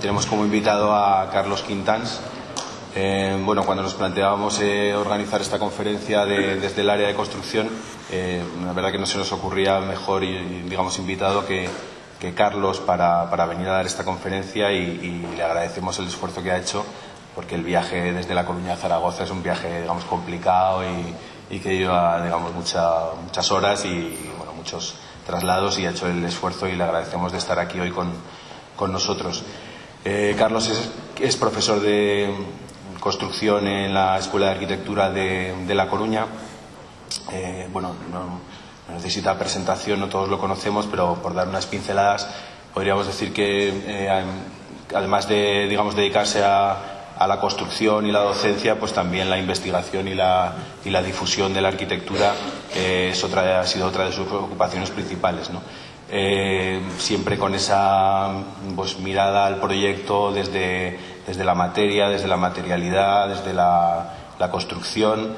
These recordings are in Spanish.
Tenemos como invitado a Carlos Quintans. Bueno, cuando nos planteábamos organizar esta conferencia desde el área de construcción, la verdad que no se nos ocurría mejor digamos invitado que Carlos para venir a dar esta conferencia y le agradecemos el esfuerzo que ha hecho, porque el viaje desde La Coruña a Zaragoza es un viaje, digamos, complicado y que lleva, digamos, muchas horas y, bueno, muchos traslados, y ha hecho el esfuerzo y le agradecemos de estar aquí hoy con nosotros. Carlos es profesor de construcción en la Escuela de Arquitectura de La Coruña. Bueno, no necesita presentación, no todos lo conocemos, pero por dar unas pinceladas, podríamos decir que además de, digamos, dedicarse a la construcción y la docencia, pues también la investigación y la difusión de la arquitectura ha sido otra de sus ocupaciones principales, ¿no? Siempre con esa, pues, mirada al proyecto desde la materia, desde la materialidad, desde la construcción,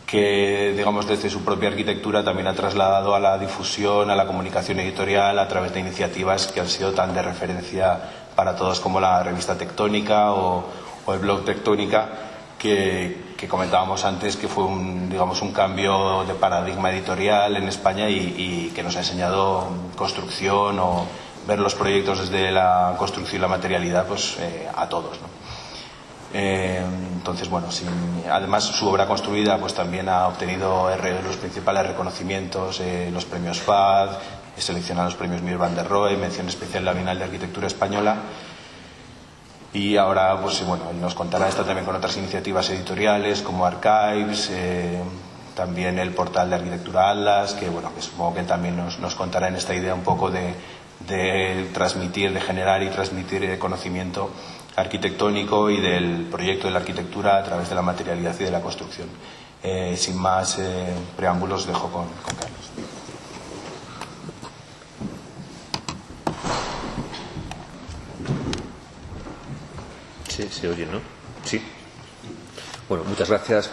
que, digamos, desde su propia arquitectura también ha trasladado a la difusión, a la comunicación editorial, a través de iniciativas que han sido tan de referencia para todos como la revista Tectónica o el blog Tectónica, que comentábamos antes, que fue digamos, un cambio de paradigma editorial en España y que nos ha enseñado construcción o ver los proyectos desde la construcción y la materialidad, pues a todos, ¿no? Entonces, bueno, además su obra construida pues también ha obtenido los principales reconocimientos, los premios FAD, seleccionados los premios Mir van der Rohe, mención especial en la Bienal de Arquitectura Española. Y ahora, pues bueno, nos contará esto también con otras iniciativas editoriales como Archives, también el portal de Arquitectura Atlas, que bueno, que supongo que también nos contará en esta idea un poco de transmitir, de generar y transmitir conocimiento arquitectónico y del proyecto de la arquitectura a través de la materialidad y de la construcción. Sin más preámbulos, dejo con Carlos. Sí, se oye, ¿no? Sí. Bueno, muchas gracias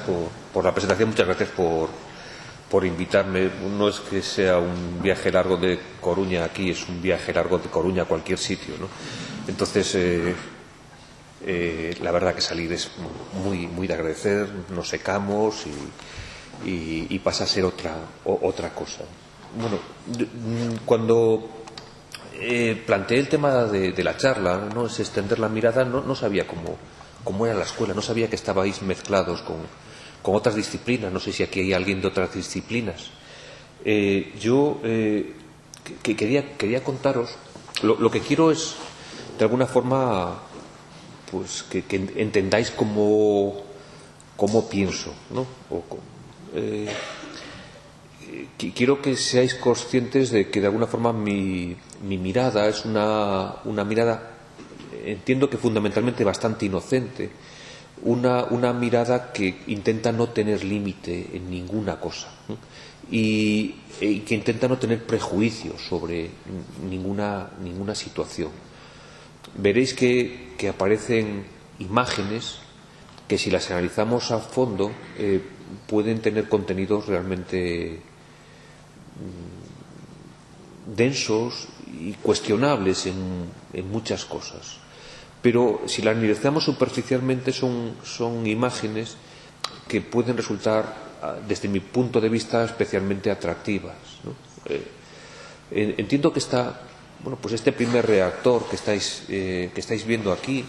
por la presentación, muchas gracias por invitarme. No es que sea un viaje largo de Coruña aquí, es un viaje largo de Coruña a cualquier sitio, ¿no? Entonces, la verdad que salir es muy de agradecer, nos secamos y pasa a ser otra cosa. Bueno, cuando planteé el tema de la charla, no es extender la mirada, no sabía cómo era la escuela, no sabía que estabais mezclados con otras disciplinas. No sé si aquí hay alguien de otras disciplinas. Yo quería contaros, lo que quiero es, de alguna forma, pues que entendáis cómo pienso, ¿no? Quiero que seáis conscientes de que de alguna forma mi mirada es una mirada, entiendo que fundamentalmente bastante inocente, una mirada que intenta no tener límite en ninguna cosa, ¿no? Y que intenta no tener prejuicios sobre ninguna situación. Veréis que aparecen imágenes que, si las analizamos a fondo, pueden tener contenidos realmente densos y cuestionables en muchas cosas. Pero si las analizamos superficialmente, son imágenes que pueden resultar, desde mi punto de vista, especialmente atractivas, ¿no? Entiendo que pues este primer reactor que estáis viendo aquí,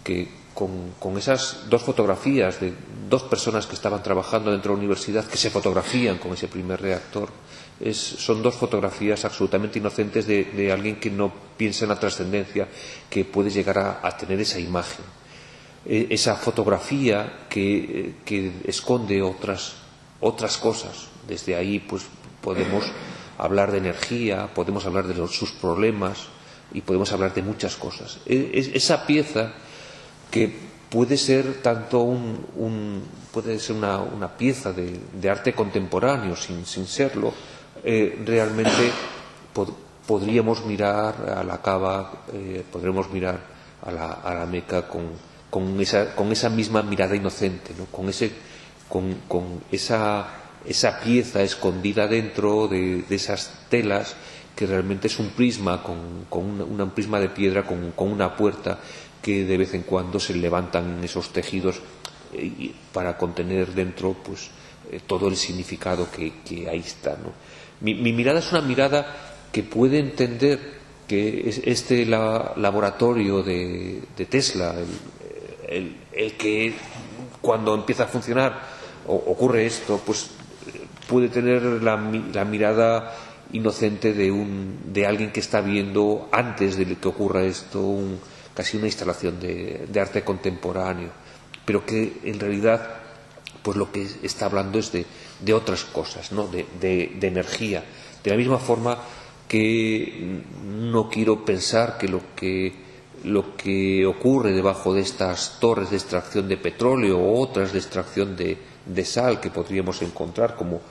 que con esas dos fotografías de dos personas que estaban trabajando dentro de la universidad, que se fotografían con ese primer reactor, son dos fotografías absolutamente inocentes de alguien que no piensa en la trascendencia que puede llegar a tener esa imagen. Esa fotografía que esconde otras cosas. Desde ahí pues podemos hablar de energía, podemos hablar de sus problemas y podemos hablar de muchas cosas. Esa pieza, que puede ser tanto puede ser una pieza de arte contemporáneo sin serlo, realmente podríamos mirar a la Kaaba, podremos mirar a la Meca con esa misma mirada inocente, ¿no? con esa pieza escondida dentro de esas telas, que realmente es un prisma, un prisma de piedra con una puerta, que de vez en cuando se levantan esos tejidos para contener dentro pues todo el significado que ahí está, ¿no? Mi mirada es una mirada que puede entender que este laboratorio de Tesla, el que cuando empieza a funcionar ocurre esto, pues puede tener la mirada inocente de alguien que está viendo, antes de que ocurra esto, casi una instalación de arte contemporáneo, pero que en realidad pues lo que está hablando es de otras cosas, ¿no? de energía. De la misma forma que no quiero pensar que lo que ocurre debajo de estas torres de extracción de petróleo o otras de extracción de sal que podríamos encontrar como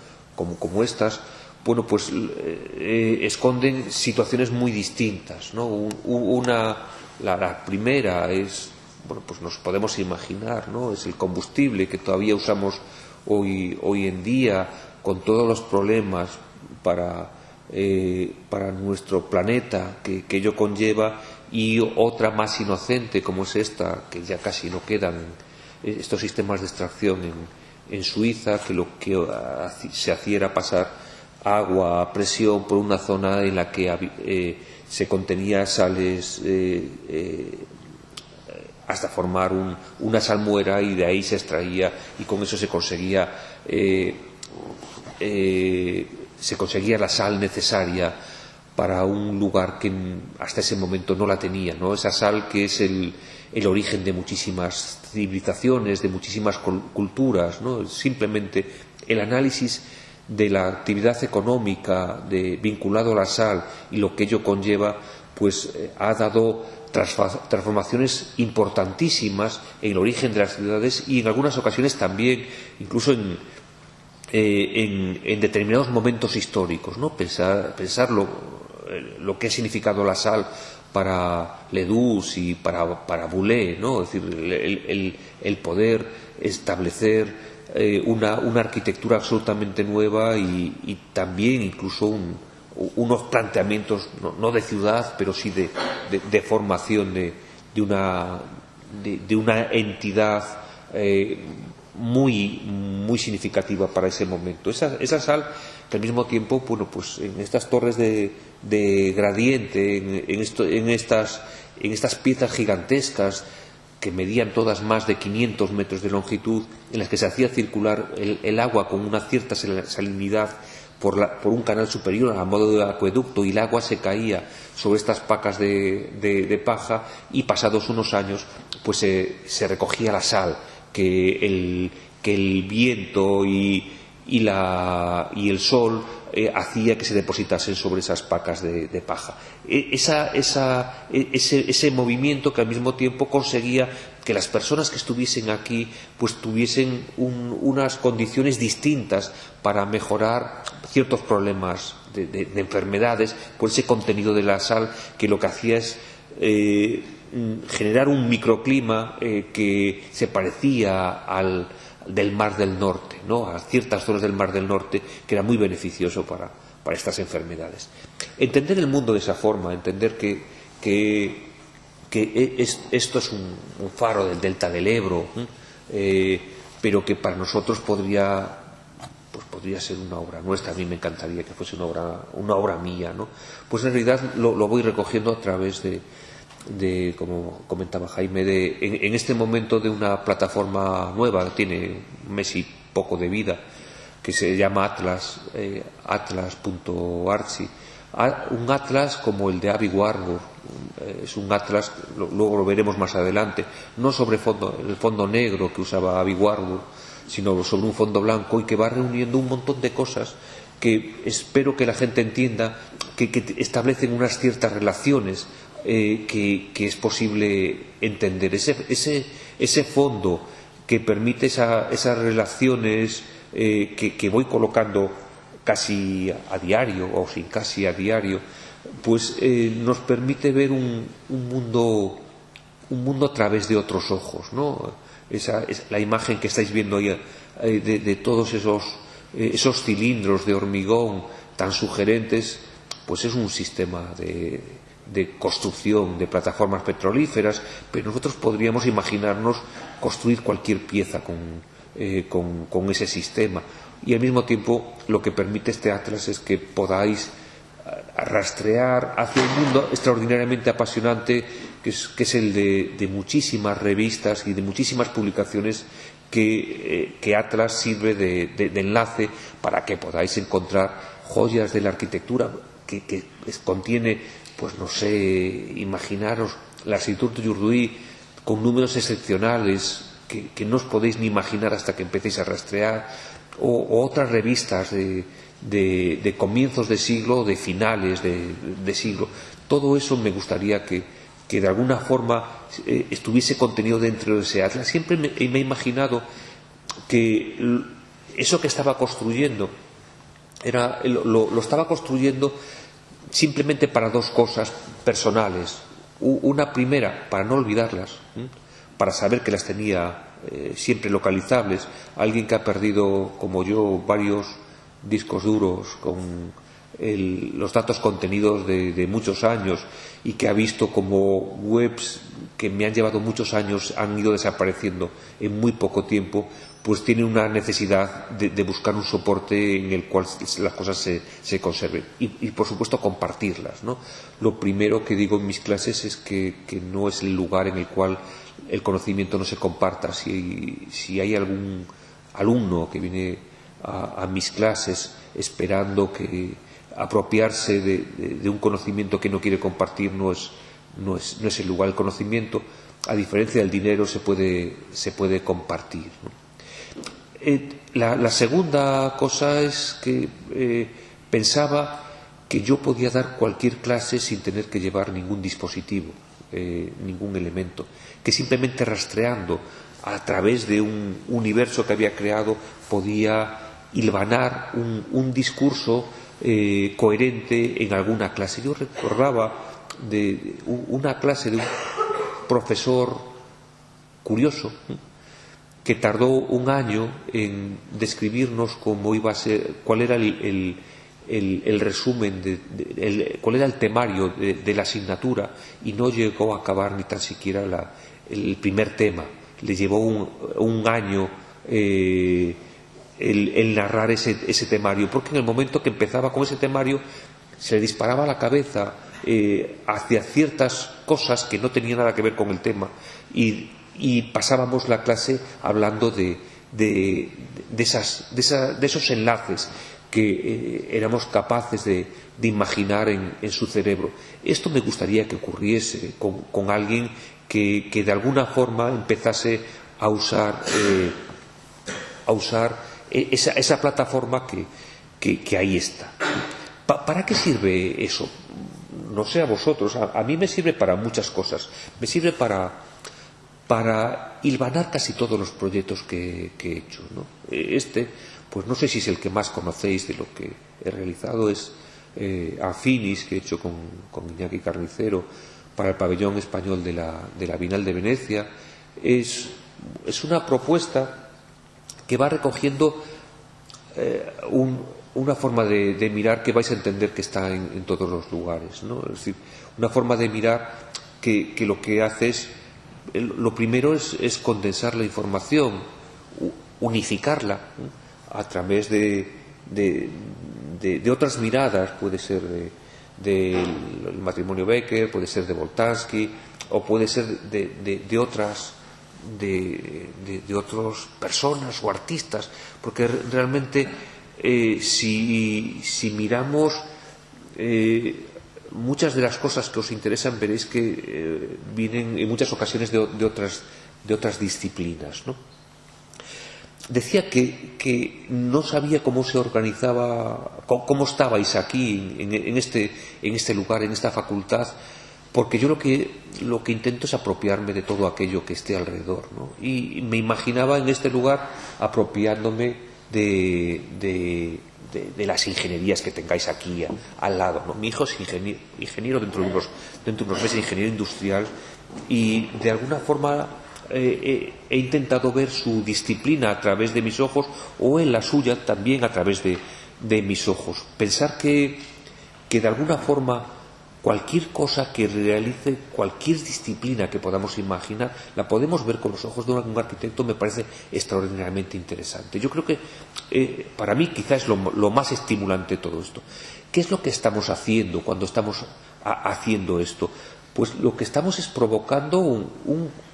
estas, bueno, pues esconden situaciones muy distintas, ¿no? La primera es, bueno, pues nos podemos imaginar, ¿no? Es el combustible que todavía usamos hoy en día, con todos los problemas para nuestro planeta que ello conlleva, y otra más inocente como es esta, que ya casi no quedan estos sistemas de extracción en Suiza, que lo que se hacía era pasar agua a presión por una zona en la que se contenía sales hasta formar una salmuera, y de ahí se extraía, y con eso se conseguía la sal necesaria para un lugar que hasta ese momento no la tenía, ¿no? Esa sal que es el origen de muchísimas civilizaciones, de muchísimas culturas, ¿no? Simplemente el análisis de la actividad económica vinculado a la sal y lo que ello conlleva, pues ha dado transformaciones importantísimas en el origen de las ciudades, y en algunas ocasiones también incluso en determinados momentos históricos, ¿no? Pensar lo que ha significado la sal para Ledús y para Boulez, ¿no? Es decir, el poder establecer una arquitectura absolutamente nueva, y también incluso unos planteamientos no de ciudad, pero sí de formación de una entidad muy significativa para ese momento. Esa sal que al mismo tiempo, bueno, pues en estas torres de gradiente, en estas piezas gigantescas que medían todas más de 500 metros de longitud, en las que se hacía circular el agua con una cierta salinidad por un canal superior a modo de acueducto, y el agua se caía sobre estas pacas de paja, y pasados unos años pues se recogía la sal que el viento y el sol hacía que se depositasen sobre esas pacas de paja. Ese movimiento que al mismo tiempo conseguía que las personas que estuviesen aquí pues tuviesen unas condiciones distintas para mejorar ciertos problemas de enfermedades, por ese contenido de la sal, que lo que hacía es generar un microclima que se parecía al del Mar del Norte, ¿no? A ciertas zonas del Mar del Norte, que era muy beneficioso para estas enfermedades. Entender el mundo de esa forma, entender que esto es un faro del delta del Ebro, pero que para nosotros podría ser una obra nuestra. A mí me encantaría que fuese una obra mía, ¿no? Pues en realidad lo voy recogiendo a través de como comentaba Jaime, en este momento de una plataforma nueva que tiene un mes y poco de vida, que se llama Atlas, atlas.archi. Un atlas como el de Aby Warburg, es un atlas, luego lo veremos más adelante, no sobre el fondo negro que usaba Aby Warburg, sino sobre un fondo blanco, y que va reuniendo un montón de cosas que espero que la gente entienda, que establecen unas ciertas relaciones que es posible entender. Ese fondo que permite esas relaciones que voy colocando casi a diario o sin casi a diario, pues nos permite ver un mundo a través de otros ojos, ¿no? La imagen que estáis viendo ahí de todos esos cilindros de hormigón tan sugerentes, pues es un sistema de construcción de plataformas petrolíferas, pero nosotros podríamos imaginarnos construir cualquier pieza con ese sistema. Y al mismo tiempo lo que permite este atlas es que podáis rastrear hacia un mundo extraordinariamente apasionante que es el de muchísimas revistas y de muchísimas publicaciones que Atlas sirve de enlace para que podáis encontrar joyas de la arquitectura que contiene, pues no sé, imaginaros la arquitectura de Yurduy con números excepcionales que no os podéis ni imaginar hasta que empecéis a rastrear, o otras revistas de comienzos de siglo, de finales de siglo. Todo eso me gustaría que de alguna forma estuviese contenido dentro de ese atlas. Siempre me he imaginado que eso que estaba construyendo lo estaba construyendo simplemente para dos cosas personales. Una primera, para no olvidarlas, para saber que las tenía siempre localizables. Alguien que ha perdido, como yo, varios discos duros con los datos contenidos de muchos años, y que ha visto como webs que me han llevado muchos años han ido desapareciendo en muy poco tiempo, pues tiene una necesidad de buscar un soporte en el cual las cosas se conserven y por supuesto compartirlas, ¿no? Lo primero que digo en mis clases es que no es el lugar en el cual el conocimiento no se comparta. Si hay algún alumno que viene a mis clases esperando que apropiarse de un conocimiento que no quiere compartir, no es el lugar. El conocimiento, a diferencia del dinero, se puede compartir, ¿no? La segunda cosa es que pensaba que yo podía dar cualquier clase sin tener que llevar ningún dispositivo, ningún elemento, que simplemente rastreando a través de un universo que había creado podía hilvanar un discurso coherente en alguna clase. Yo recordaba de una clase de un profesor curioso que tardó un año en describirnos cómo iba a ser, cuál era el resumen, cuál era el temario de la asignatura, y no llegó a acabar ni tan siquiera el primer tema. Le llevó un año el narrar ese temario, porque en el momento que empezaba con ese temario se le disparaba a la cabeza hacia ciertas cosas que no tenían nada que ver con el tema, y pasábamos la clase hablando de esos enlaces que éramos capaces de imaginar en su cerebro. Esto me gustaría que ocurriese con alguien que de alguna forma empezase a usar esa plataforma que ahí está. ¿Para qué sirve eso? No sé a vosotros, a mí me sirve para muchas cosas. Me sirve para hilvanar casi todos los proyectos que he hecho, ¿no? Pues no sé si es el que más conocéis de lo que he realizado, es Afinis, que he hecho con Iñaki Carnicero para el pabellón español de la Bienal de Venecia. Es una propuesta que va recogiendo una forma de mirar que vais a entender que está en todos los lugares, ¿no? Es decir, una forma de mirar que lo que hace es, lo primero es condensar la información, unificarla, ¿no?, a través de otras miradas. Puede ser del matrimonio Becker, puede ser de Boltanski, o puede ser de otras personas o artistas, porque realmente si miramos muchas de las cosas que os interesan, veréis que vienen en muchas ocasiones de otras disciplinas, ¿no? Decía que no sabía cómo se organizaba, cómo estabais aquí en este lugar, en esta facultad, porque yo lo que intento es apropiarme de todo aquello que esté alrededor, ¿no? Y me imaginaba en este lugar apropiándome de las ingenierías que tengáis aquí al lado, ¿no? Mi hijo es ingeniero dentro de unos meses, ingeniero industrial, y de alguna forma he intentado ver su disciplina a través de mis ojos, o en la suya también a través de mis ojos. Pensar que de alguna forma cualquier cosa que realice, cualquier disciplina que podamos imaginar, la podemos ver con los ojos de un arquitecto, me parece extraordinariamente interesante. Yo creo que para mí quizás es lo más estimulante de todo esto. ¿Qué es lo que estamos haciendo cuando estamos haciendo esto? Pues lo que estamos es provocando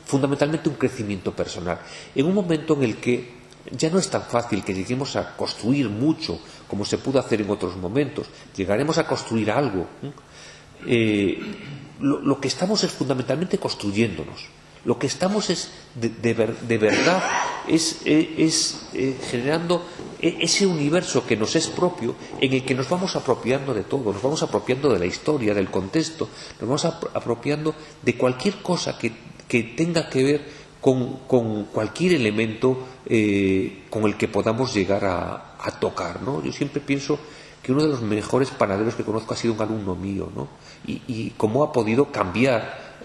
fundamentalmente un crecimiento personal. En un momento en el que ya no es tan fácil que lleguemos a construir mucho como se pudo hacer en otros momentos, llegaremos a construir algo. Lo que estamos es fundamentalmente construyéndonos. Lo que estamos es de verdad es generando ese universo que nos es propio, en el que nos vamos apropiando de todo, nos vamos apropiando de la historia, del contexto, nos vamos apropiando de cualquier cosa que tenga que ver con cualquier elemento con el que podamos llegar a tocar, ¿no? Yo siempre pienso que uno de los mejores panaderos que conozco ha sido un alumno mío, ¿no? Y cómo ha podido cambiar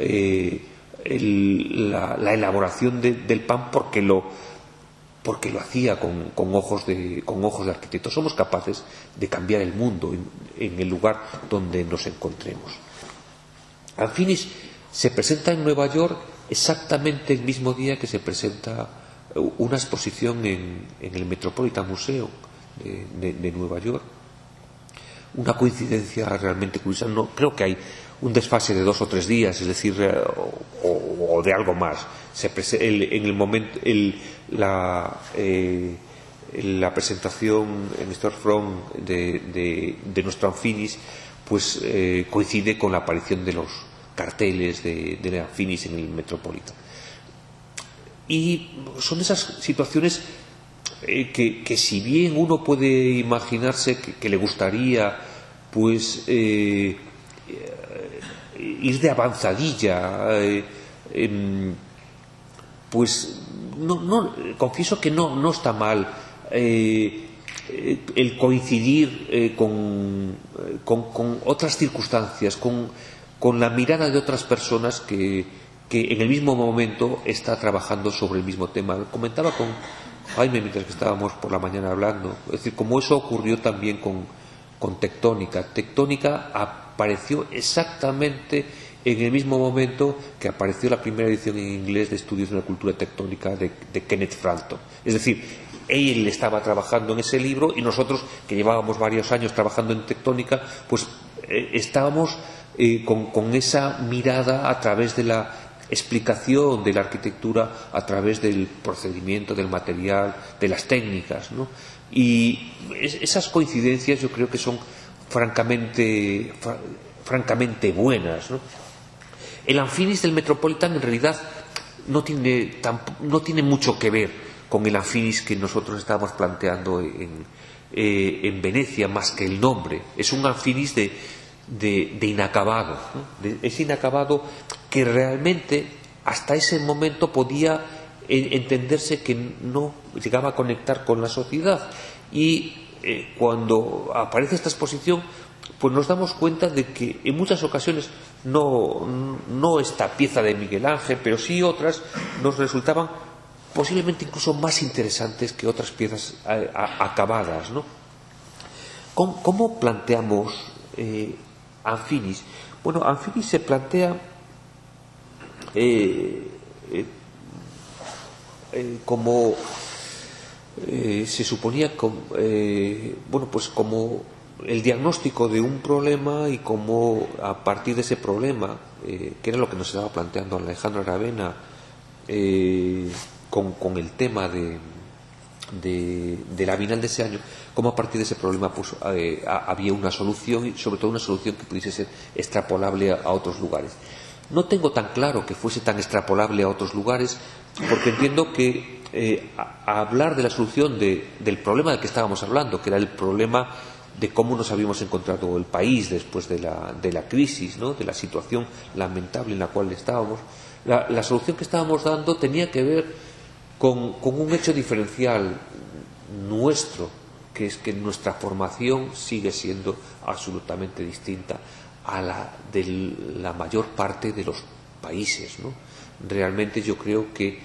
la elaboración del pan porque lo hacía con ojos de arquitecto. Somos capaces de cambiar el mundo en el lugar donde nos encontremos. Anfinis se presenta en Nueva York exactamente el mismo día que se presenta una exposición en el Metropolitan Museum de Nueva York. Una coincidencia realmente curiosa. No creo que hay un desfase de 2 o 3 días, es decir, o de algo más. En el momento la presentación en Storefront de nuestro Anfinis pues coincide con la aparición de los carteles de Anfinis en el Metropolitan. Y son esas situaciones que si bien uno puede imaginarse que le gustaría pues ir de avanzadilla, pues no confieso que no está mal el coincidir con otras circunstancias, con la mirada de otras personas que en el mismo momento está trabajando sobre el mismo tema. Comentaba con Jaime mientras que estábamos por la mañana hablando, es decir, como eso ocurrió también con Tectónica. Tectónica apareció exactamente en el mismo momento que apareció la primera edición en inglés de Estudios de la Cultura Tectónica de Kenneth Frampton. Es decir, él estaba trabajando en ese libro y nosotros, que llevábamos varios años trabajando en Tectónica, pues estábamos con esa mirada a través de la explicación de la arquitectura, a través del procedimiento, del material, de las técnicas, ¿no? Y esas coincidencias yo creo que son francamente buenas, ¿no? El Anfinis del Metropolitan en realidad no tiene mucho que ver con el Anfinis que nosotros estábamos planteando en Venecia, más que el nombre. Es un Anfinis de inacabado, ¿no? Ese inacabado que realmente hasta ese momento podía entenderse que no llegaba a conectar con la sociedad, y cuando aparece esta exposición pues nos damos cuenta de que en muchas ocasiones no esta pieza de Miguel Ángel, pero sí otras nos resultaban posiblemente incluso más interesantes que otras piezas acabadas, ¿no? ¿Cómo planteamos Anfinis? Bueno, Anfinis se plantea como se suponía pues como el diagnóstico de un problema, y como a partir de ese problema, que era lo que nos estaba planteando Alejandro Aravena con el tema de la Bienal de ese año, como a partir de ese problema pues había una solución, y sobre todo una solución que pudiese ser extrapolable a otros lugares. No tengo tan claro que fuese tan extrapolable a otros lugares, porque entiendo que a hablar de la solución del problema del que estábamos hablando, que era el problema de cómo nos habíamos encontrado el país después de la crisis, ¿no? De la situación lamentable en la cual estábamos, la solución que estábamos dando tenía que ver con un hecho diferencial. nuestro, que es que nuestra formación sigue siendo absolutamente distinta a la de la mayor parte de los países, ¿no? Realmente yo creo que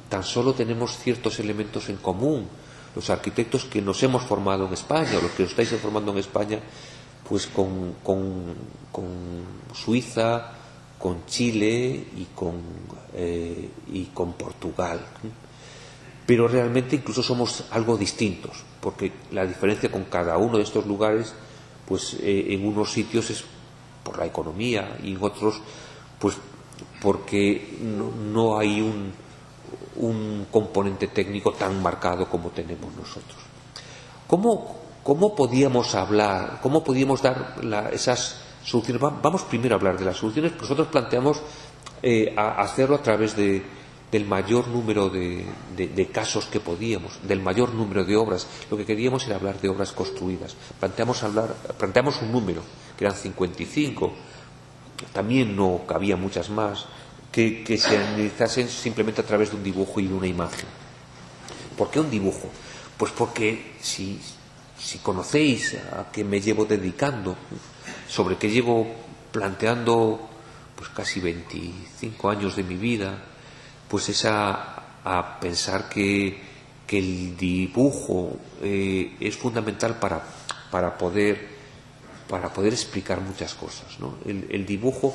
tan solo tenemos ciertos elementos en común. Los arquitectos que nos hemos formado en España, o los que os estáis formando en España, pues con Suiza, con Chile y con Portugal. Pero realmente incluso somos algo distintos, porque la diferencia con cada uno de estos lugares, pues en unos sitios es por la economía y en otros, pues porque no hay un componente técnico tan marcado como tenemos nosotros. ¿Cómo podíamos hablar, cómo podíamos dar esas soluciones? Vamos primero a hablar de las soluciones. Nosotros planteamos hacerlo a través del mayor número de casos que podíamos, del mayor número de obras. Lo que queríamos era hablar de obras construidas. Planteamos un número, que eran 55. También no cabía muchas más, que se analizasen simplemente a través de un dibujo y de una imagen. ¿Por qué un dibujo? Pues porque si conocéis a qué me llevo dedicando, sobre qué llevo planteando pues casi 25 años de mi vida, pues es a pensar que el dibujo es fundamental para poder explicar muchas cosas, ¿no? El dibujo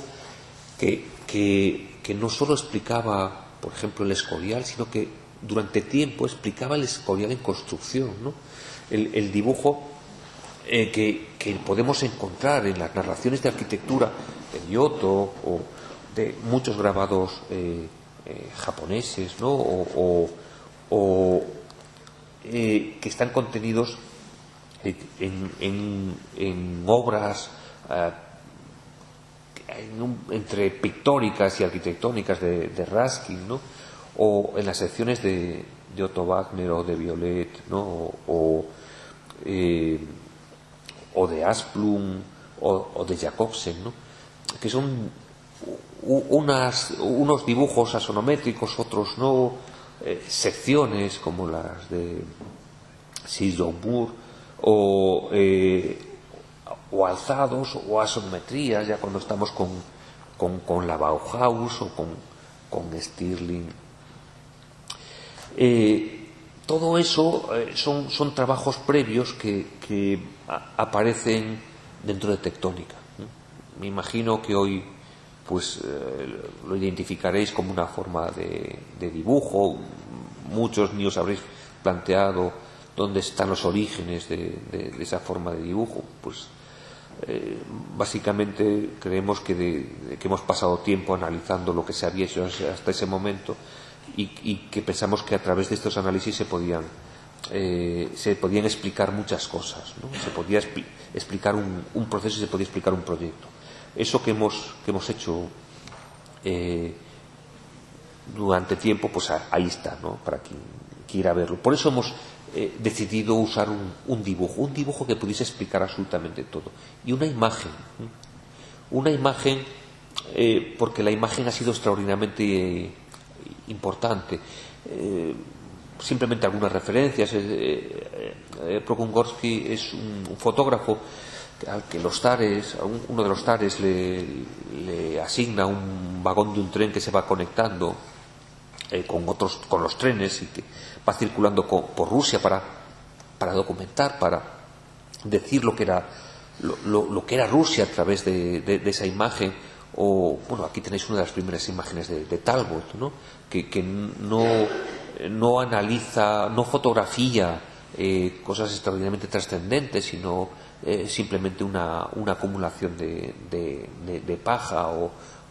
que no solo explicaba, por ejemplo, el Escorial, sino que durante tiempo explicaba el Escorial en construcción, ¿no? El dibujo que podemos encontrar en las narraciones de arquitectura de Giotto o de muchos grabados japoneses, ¿no? Que están contenidos en obras entre pictóricas y arquitectónicas de Ruskin, ¿no? O en las secciones de Otto Wagner o de Violet, ¿no? O de Asplund o de Jacobsen, ¿no? Que son unos dibujos axonométricos, otros no, secciones como las de Sidney Moore, o alzados o asometrías, ya cuando estamos con la Bauhaus o con Stirling. Todo eso son trabajos previos que aparecen dentro de Tectónica. Me imagino que hoy pues lo identificaréis como una forma de dibujo. Muchos ni os habréis planteado dónde están los orígenes de esa forma de dibujo. Pues básicamente creemos que hemos pasado tiempo analizando lo que se había hecho hasta ese momento y que pensamos que a través de estos análisis se podían explicar muchas cosas, ¿no? Se podía explicar un proceso y se podía explicar un proyecto. Eso que hemos hecho durante tiempo, pues ahí está, ¿no? Para quien quiera verlo. Por eso hemos decidido usar un dibujo que pudiese explicar absolutamente todo, y una imagen, porque la imagen ha sido extraordinariamente importante. Simplemente algunas referencias. Prokungorski es un fotógrafo al que uno de los zares le asigna un vagón de un tren que se va conectando con los trenes y que va circulando por Rusia para documentar, para decir lo que era Rusia a través de esa imagen. O bueno, aquí tenéis una de las primeras imágenes de Talbot, ¿no? Que no analiza, no fotografía cosas extraordinariamente trascendentes, sino simplemente una acumulación de paja o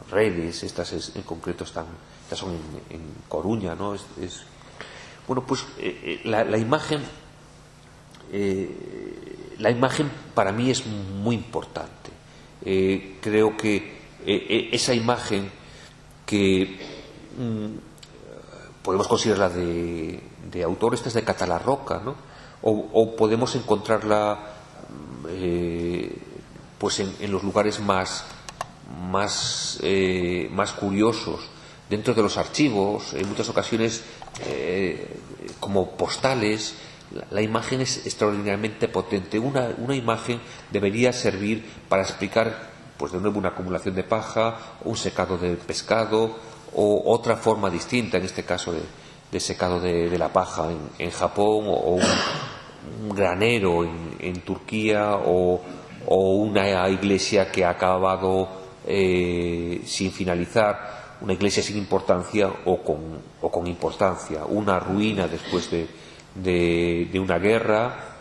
redes. Estas en concreto estas son en Coruña, ¿no? Bueno, pues la imagen para mí es muy importante. Creo que esa imagen que podemos considerarla de autor, esta es de Catalarroca, ¿no? O podemos encontrarla pues en los lugares más curiosos, dentro de los archivos, en muchas ocasiones como postales, La imagen es extraordinariamente potente. Una imagen debería servir para explicar, pues de nuevo, una acumulación de paja, un secado de pescado o otra forma distinta, en este caso de secado de la paja en Japón, o un granero en Turquía, o una iglesia que ha acabado sin finalizar, una iglesia sin importancia o con importancia, una ruina después de una guerra,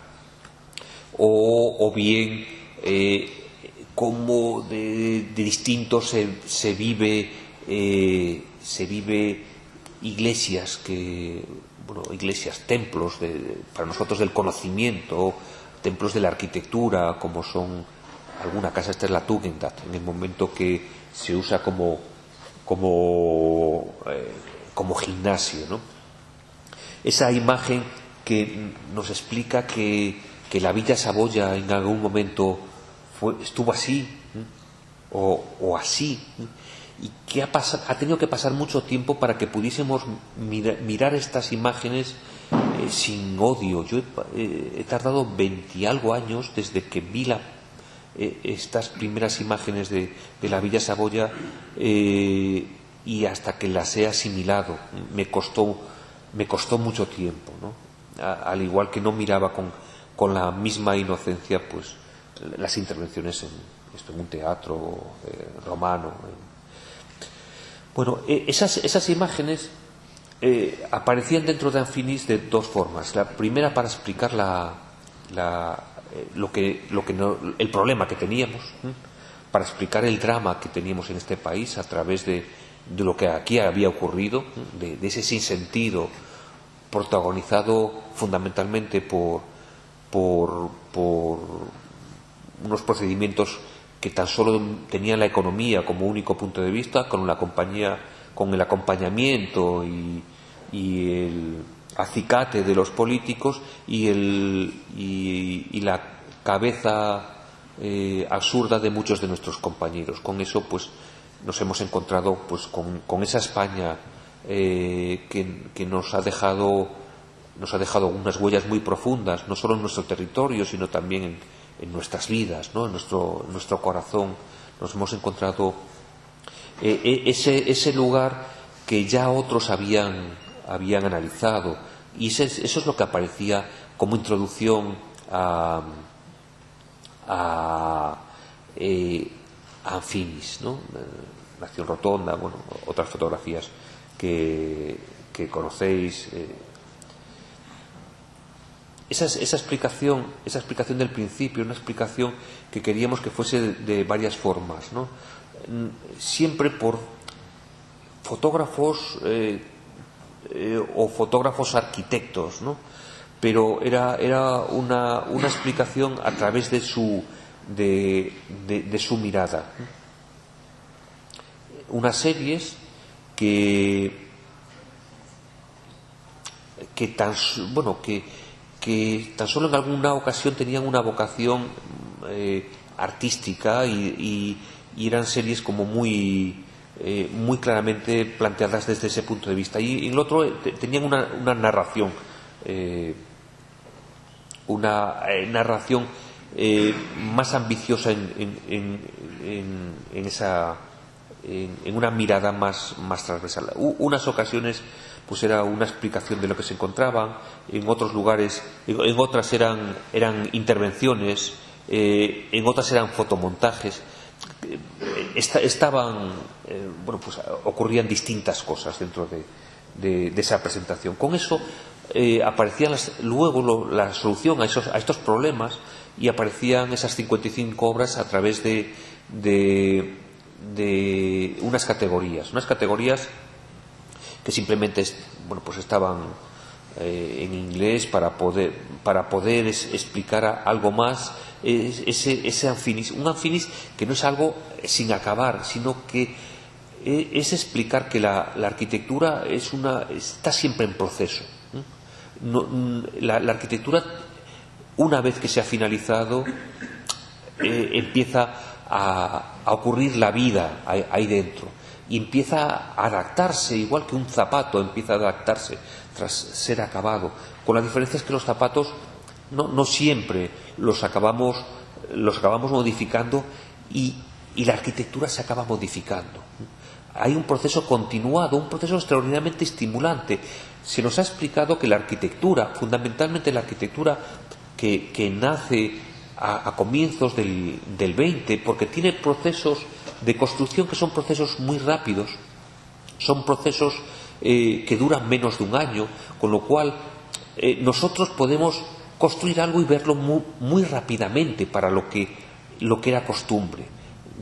o bien como de distinto se vive iglesias iglesias, templos para nosotros del conocimiento, templos de la arquitectura, como son alguna casa. Esta es la Tugendhat, en el momento que se usa como gimnasio, ¿no? Esa imagen que nos explica que la Villa Saboya en algún momento estuvo así, o así, y que ha tenido que pasar mucho tiempo para que pudiésemos mirar estas imágenes sin odio. Yo he tardado 20 y algo años desde que vi estas primeras imágenes de la Villa Saboya y hasta que las he asimilado. Me costó mucho tiempo, ¿no? Al igual que no miraba con la misma inocencia pues las intervenciones en un teatro romano. Bueno, esas imágenes aparecían dentro de Anfinis de dos formas. La primera, para explicar el problema que teníamos, para explicar el drama que teníamos en este país a través de lo que aquí había ocurrido, de ese sinsentido protagonizado fundamentalmente por unos procedimientos que tan solo tenían la economía como único punto de vista, con el acompañamiento y el acicate de los políticos y la cabeza absurda de muchos de nuestros compañeros. Con eso pues nos hemos encontrado pues con esa España que nos ha dejado unas huellas muy profundas, no solo en nuestro territorio, sino también en nuestras vidas, ¿no? En nuestro corazón. Nos hemos encontrado ese lugar que ya otros habían analizado, y eso es lo que aparecía como introducción a Anfinis, ¿no? Nación Rotonda, bueno, otras fotografías que conocéis. Esa explicación del principio, una explicación que queríamos que fuese de varias formas, ¿no? Siempre por fotógrafos o fotógrafos arquitectos, ¿no? Pero era una explicación a través de su mirada. Unas series que tan solo en alguna ocasión tenían una vocación artística y eran series como muy claramente planteadas desde ese punto de vista, y en el otro tenían una narración más ambiciosa en una mirada más transversal. Unas ocasiones pues era una explicación de lo que se encontraban, en otros lugares, en otras eran intervenciones, en otras eran fotomontajes. Ocurrían distintas cosas dentro de esa presentación. Con eso aparecían luego la solución a estos problemas, y aparecían esas 55 obras a través de unas categorías que simplemente estaban en inglés para poder explicar algo más. Ese Anfinis, un Anfinis que no es algo sin acabar, sino que es explicar que la arquitectura está siempre en proceso. La arquitectura, una vez que se ha finalizado, empieza a ocurrir la vida ahí dentro, y empieza a adaptarse, igual que un zapato empieza a adaptarse tras ser acabado. con la diferencia es que los zapatos no siempre los acabamos modificando y la arquitectura se acaba modificando. Hay un proceso continuado, un proceso extraordinariamente estimulante. Se nos ha explicado que la arquitectura, fundamentalmente la arquitectura que nace a comienzos del 20, porque tiene procesos de construcción que son procesos muy rápidos, son procesos que duran menos de un año, con lo cual nosotros podemos construir algo y verlo muy rápidamente para lo que era costumbre.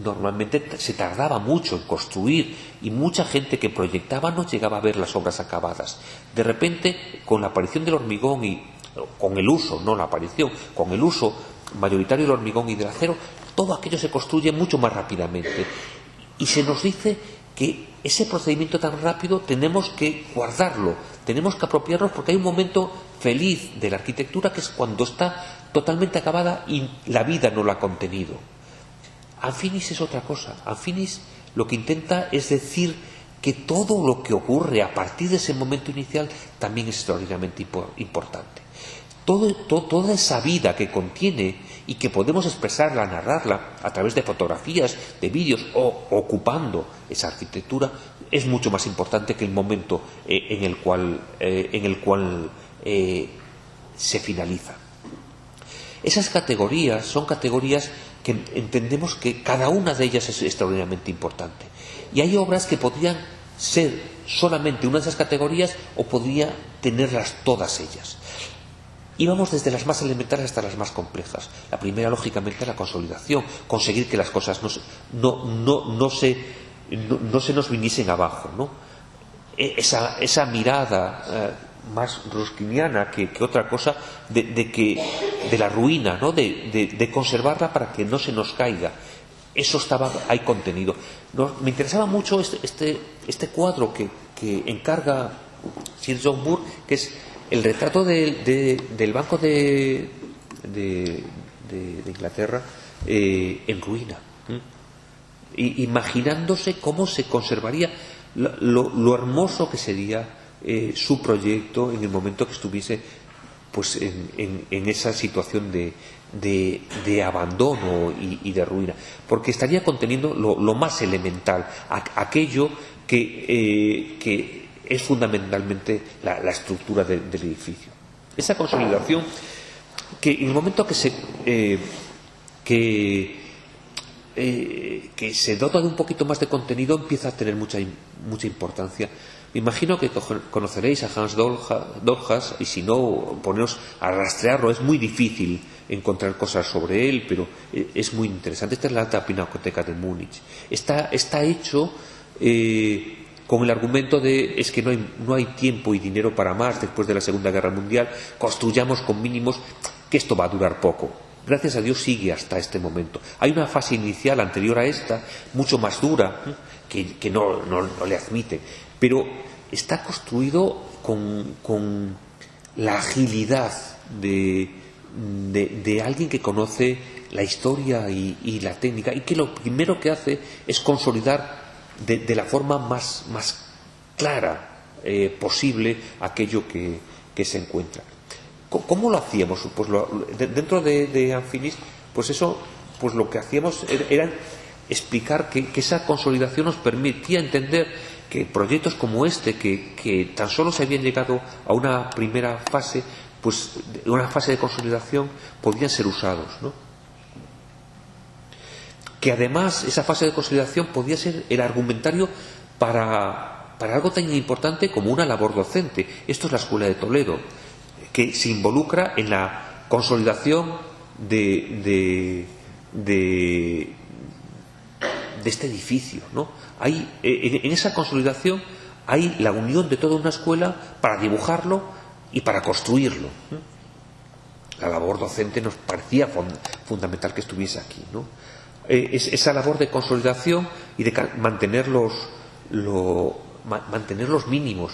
Normalmente se tardaba mucho en construir y mucha gente que proyectaba no llegaba a ver las obras acabadas. De repente, con la aparición del hormigón y con el uso, no la aparición, con el uso mayoritario del hormigón y del acero, todo aquello se construye mucho más rápidamente. Y se nos dice que ese procedimiento tan rápido tenemos que guardarlo, tenemos que apropiarnos, porque hay un momento feliz de la arquitectura que es cuando está totalmente acabada y la vida no la ha contenido. Anfinis es otra cosa. Anfinis lo que intenta es decir que todo lo que ocurre a partir de ese momento inicial también es extraordinariamente importante. Toda esa vida que contiene y que podemos expresarla, narrarla a través de fotografías, de vídeos o ocupando esa arquitectura, es mucho más importante que el momento en el cual se finaliza. Esas categorías son categorías que entendemos que cada una de ellas es extraordinariamente importante. Y hay obras que podrían ser solamente una de esas categorías o podría tenerlas todas ellas. Y vamos desde las más elementales hasta las más complejas. La primera, lógicamente, la consolidación, conseguir que las cosas no se nos viniesen abajo, ¿no? Esa mirada más ruskiniana que otra cosa de la ruina, ¿no? de conservarla para que no se nos caiga. Eso estaba ahí contenido. Me interesaba mucho este cuadro que encarga Sir John Moore, que es el retrato del Banco de Inglaterra en ruina, imaginándose cómo se conservaría lo hermoso que sería su proyecto en el momento que estuviese pues en esa situación de abandono y de ruina, porque estaría conteniendo lo más elemental, aquello que es fundamentalmente la estructura del edificio. Esa consolidación que en el momento que se dota de un poquito más de contenido empieza a tener mucha importancia. Me imagino que conoceréis a Hans Doljas y si no, poneros a rastrearlo. Es muy difícil encontrar cosas sobre él, pero es muy interesante. Esta es la Alta Pinacoteca de Múnich. Está hecho con el argumento de es que no hay tiempo y dinero para más después de la Segunda Guerra Mundial, construyamos con mínimos, que esto va a durar poco. Gracias a Dios sigue hasta este momento. Hay una fase inicial anterior a esta, mucho más dura, que no le admite, pero está construido con la agilidad de alguien que conoce la historia y la técnica, y que lo primero que hace es consolidar de la forma más clara posible aquello que se encuentra. ¿Cómo lo hacíamos? Pues dentro de Anfinis, pues eso, pues lo que hacíamos era explicar que esa consolidación nos permitía entender que proyectos como este, que tan solo se habían llegado a una primera fase, pues una fase de consolidación, podían ser usados, ¿no? Que además esa fase de consolidación podía ser el argumentario para algo tan importante como una labor docente. Esto es la Escuela de Toledo, que se involucra en la consolidación de este edificio, ¿no? En esa consolidación hay la unión de toda una escuela para dibujarlo y para construirlo. La labor docente nos parecía fundamental que estuviese aquí, ¿no? Esa labor de consolidación y de mantener los mínimos,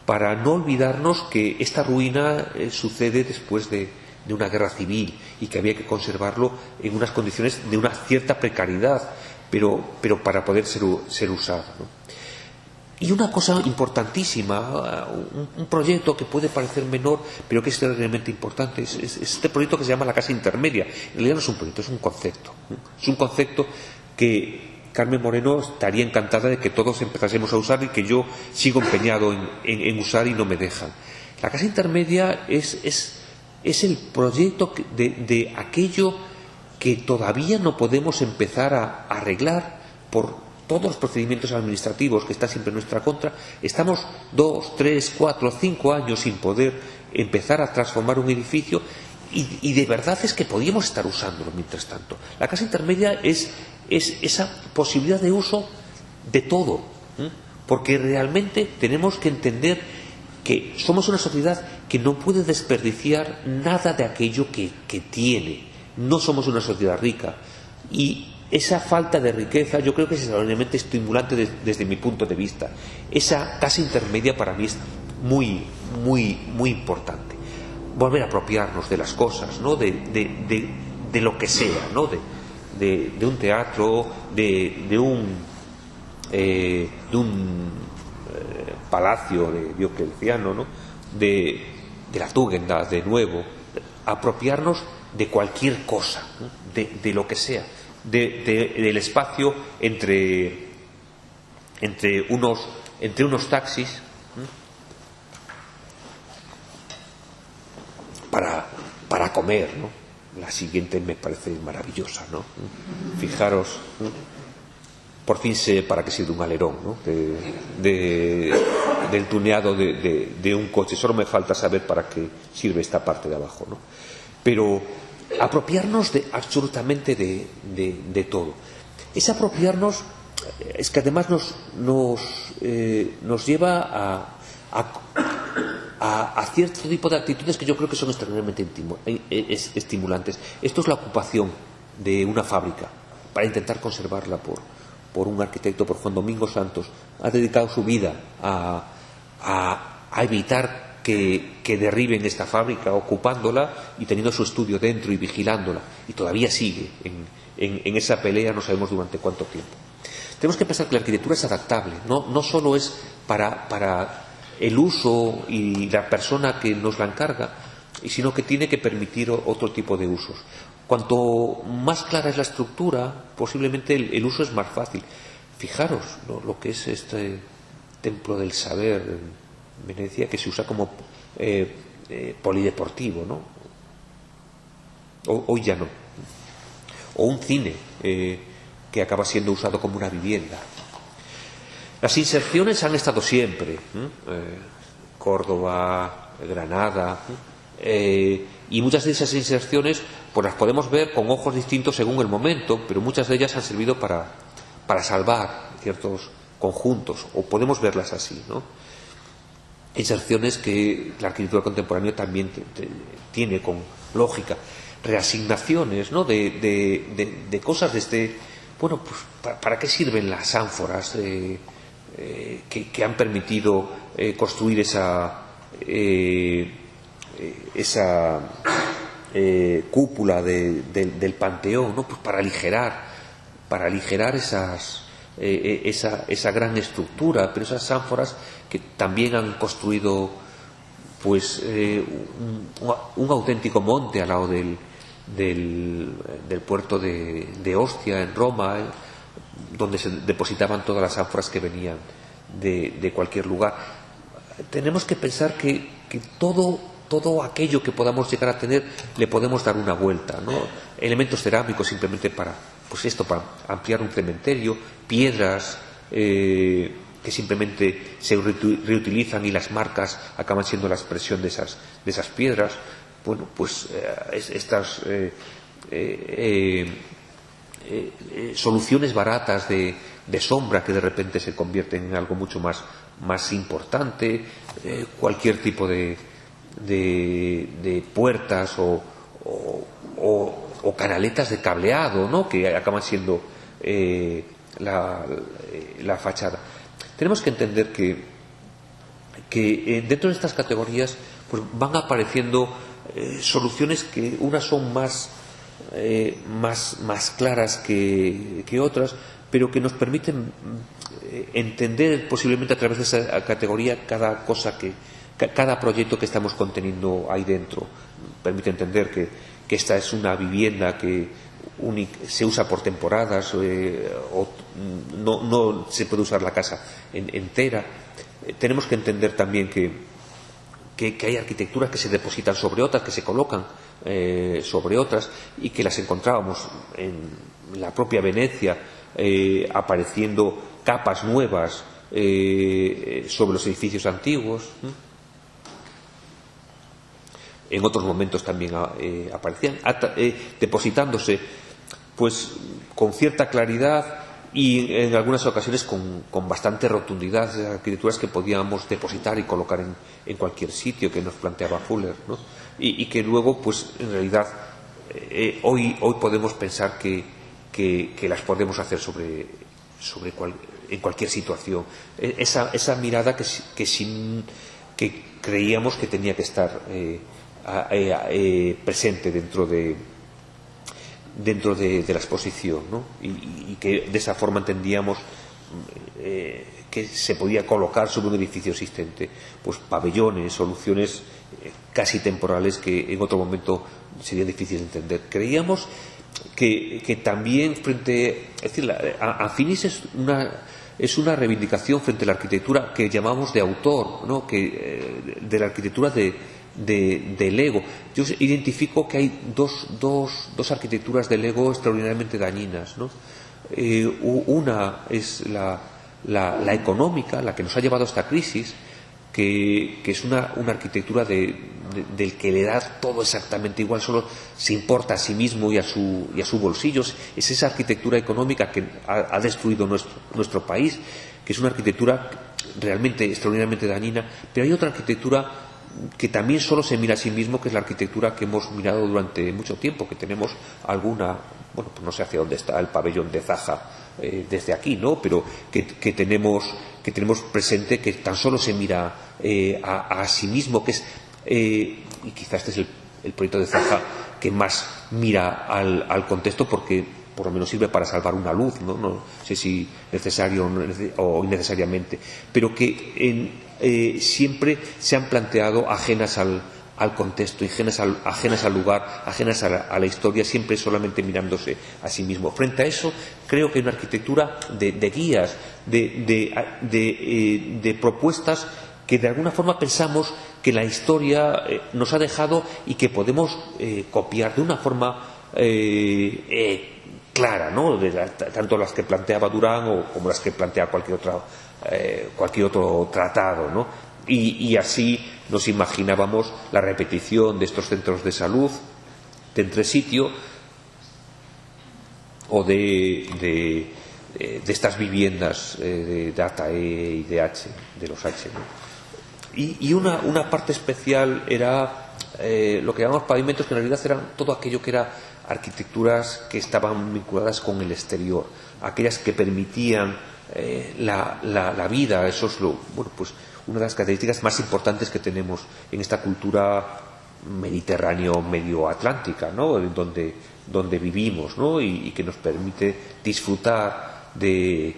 para no olvidarnos que esta ruina sucede después de una guerra civil y que había que conservarlo en unas condiciones de una cierta precariedad, pero para poder ser usado, ¿no? Y una cosa importantísima, un proyecto que puede parecer menor, pero que es realmente importante, es este proyecto que se llama la Casa Intermedia. En realidad no es un proyecto, es un concepto. Es un concepto que Carmen Moreno estaría encantada de que todos empezásemos a usar y que yo sigo empeñado en usar y no me dejan. La Casa Intermedia es el proyecto de aquello que todavía no podemos empezar a arreglar por todos los procedimientos administrativos que están siempre en nuestra contra. Estamos 2, 3, 4, 5 años sin poder empezar a transformar un edificio y de verdad es que podíamos estar usándolo mientras tanto. La Casa Intermedia es esa posibilidad de uso de todo, porque realmente tenemos que entender que somos una sociedad que no puede desperdiciar nada de aquello que tiene. No somos una sociedad rica y esa falta de riqueza yo creo que es extraordinariamente estimulante desde mi punto de vista. Esa casa intermedia para mí es muy, muy, muy importante. Volver a apropiarnos de las cosas, ¿no? de lo que sea, ¿no? de un teatro, de un palacio de Diocleciano, ¿no? de la Tugendhat, de nuevo, apropiarnos de cualquier cosa, ¿no? de lo que sea, del espacio entre unos taxis, ¿no? para comer, ¿no? La siguiente me parece maravillosa, ¿no? Fijaros, ¿no? Por fin sé para qué sirve un alerón, ¿no? Del tuneado de un coche. Solo me falta saber para qué sirve esta parte de abajo, ¿no? Pero apropiarnos absolutamente de todo. Ese apropiarnos es que además nos lleva a cierto tipo de actitudes que yo creo que son extremadamente estimulantes. Esto es la ocupación de una fábrica para intentar conservarla por un arquitecto, por Juan Domingo Santos. Ha dedicado su vida a evitar que derriben esta fábrica, ocupándola y teniendo su estudio dentro y vigilándola, y todavía sigue en esa pelea, no sabemos durante cuánto tiempo. Tenemos que pensar que la arquitectura es adaptable, no solo es para el uso y la persona que nos la encarga, sino que tiene que permitir otro tipo de usos. Cuanto más clara es la estructura, posiblemente el uso es más fácil. Fijaros, ¿no? Lo que es este templo del saber en Venecia, que se usa como polideportivo, ¿no? Hoy ya no. O un cine que acaba siendo usado como una vivienda. Las inserciones han estado siempre, Córdoba, Granada, y muchas de esas inserciones pues las podemos ver con ojos distintos según el momento, pero muchas de ellas han servido para salvar ciertos conjuntos, o podemos verlas así, ¿no? Inserciones que la arquitectura contemporánea también tiene con lógica, reasignaciones, ¿no? de cosas desde, bueno, pues ¿para qué sirven las ánforas que han permitido construir esa cúpula del Panteón, ¿no? Pues para aligerar esa gran estructura, pero esas ánforas que también han construido pues un auténtico monte al lado del puerto de Ostia en Roma, donde se depositaban todas las ánforas que venían de cualquier lugar. Tenemos que pensar que todo aquello que podamos llegar a tener le podemos dar una vuelta, ¿no? Elementos cerámicos simplemente para ampliar un cementerio, piedras que simplemente se reutilizan y las marcas acaban siendo la expresión de esas piedras. Bueno, pues estas soluciones baratas de sombra que de repente se convierten en algo mucho más importante, cualquier tipo de puertas o canaletas de cableado, ¿no? Que acaban siendo la fachada. Tenemos que entender que dentro de estas categorías pues van apareciendo soluciones que unas son más claras que otras, pero que nos permiten entender posiblemente a través de esa categoría cada cosa cada proyecto que estamos conteniendo ahí dentro. Permite entender que esta es una vivienda que se usa por temporadas, o no se puede usar la casa entera. Tenemos que entender también que hay arquitecturas que se depositan sobre otras, que se colocan sobre otras, y que las encontrábamos en la propia Venecia, apareciendo capas nuevas sobre los edificios antiguos. En otros momentos también aparecían, depositándose pues con cierta claridad y en algunas ocasiones con bastante rotundidad, arquitecturas que podíamos depositar y colocar en cualquier sitio, que nos planteaba Fuller, ¿no? Y que luego, pues en realidad, hoy podemos pensar que las podemos hacer en cualquier situación. Esa mirada que creíamos que tenía que estar presente dentro de la exposición, ¿no? Y que de esa forma entendíamos que se podía colocar sobre un edificio existente pues pabellones, soluciones casi temporales que en otro momento sería difícil de entender. Creíamos que también es decir, a Finis es una reivindicación frente a la arquitectura que llamamos de autor, ¿no? De la arquitectura de Lego. Yo identifico que hay dos arquitecturas de Lego extraordinariamente dañinas, ¿no? Una es la económica, la que nos ha llevado a esta crisis, que es una arquitectura del que le da todo exactamente igual, solo se importa a sí mismo y a su bolsillo. Es esa arquitectura económica que ha destruido nuestro país, que es una arquitectura realmente extraordinariamente dañina. Pero hay otra arquitectura que también solo se mira a sí mismo, que es la arquitectura que hemos mirado durante mucho tiempo, que tenemos pues no sé hacia dónde está el pabellón de Zaha desde aquí, ¿no? Pero que tenemos presente, que tan solo se mira a sí mismo, que es y quizás este es el proyecto de Zaha que más mira al contexto, porque por lo menos sirve para salvar una luz, no sé si necesario o innecesariamente, pero que siempre se han planteado ajenas al contexto, ajenas al lugar, ajenas a la historia, siempre solamente mirándose a sí mismo. Frente a eso, creo que hay una arquitectura de guías, de propuestas que de alguna forma pensamos que la historia nos ha dejado y que podemos copiar de una forma clara, ¿no? Tanto las que planteaba Durán como las que plantea cualquier otro tratado, ¿no? Y así nos imaginábamos la repetición de estos centros de salud, de entresitio, o de estas viviendas de Data E y de H, de los H, ¿no? Y una parte especial era lo que llamamos pavimentos, que en realidad eran todo aquello que era arquitecturas que estaban vinculadas con el exterior, aquellas que permitían la vida. Eso es pues una de las características más importantes que tenemos en esta cultura mediterráneo medio atlántica, ¿no? donde vivimos, ¿no? y que nos permite disfrutar de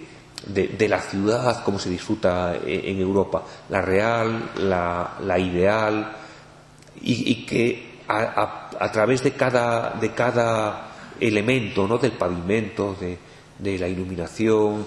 la ciudad como se disfruta en Europa, la real, la ideal, y que a través de cada elemento, ¿no? Del pavimento, de la iluminación,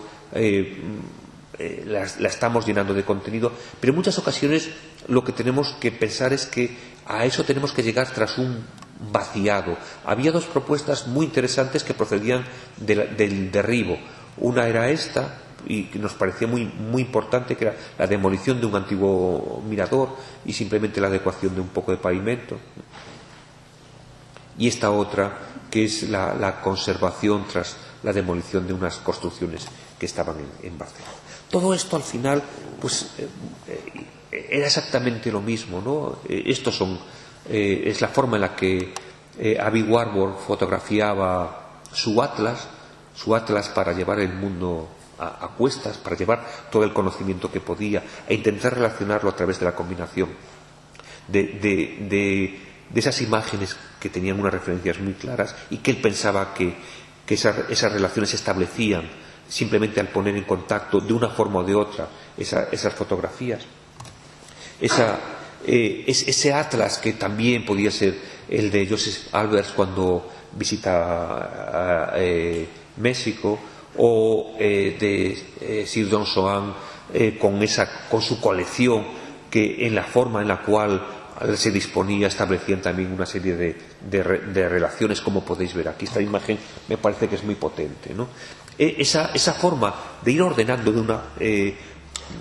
la estamos llenando de contenido, pero en muchas ocasiones lo que tenemos que pensar es que a eso tenemos que llegar tras un vaciado. Había dos propuestas muy interesantes que procedían del derribo. Una era esta, y que nos parecía muy, muy importante, que era la demolición de un antiguo mirador y simplemente la adecuación de un poco de pavimento. Y esta otra, que es la conservación tras la demolición de unas construcciones que estaban en Barcelona. Todo esto al final pues era exactamente lo mismo, ¿no? Es la forma en la que Aby Warburg fotografiaba su atlas para llevar el mundo a cuestas, para llevar todo el conocimiento que podía, e intentar relacionarlo a través de la combinación de esas imágenes que tenían unas referencias muy claras, y que él pensaba que esas relaciones establecían simplemente al poner en contacto de una forma o de otra esas fotografías. Ese atlas que también podía ser el de Joseph Albers cuando visita México, o de Sir John Soane con su colección, que en la forma en la cual se disponía establecían también una serie de relaciones, como podéis ver aquí. Esta imagen me parece que es muy potente, ¿no? Esa forma de ir ordenando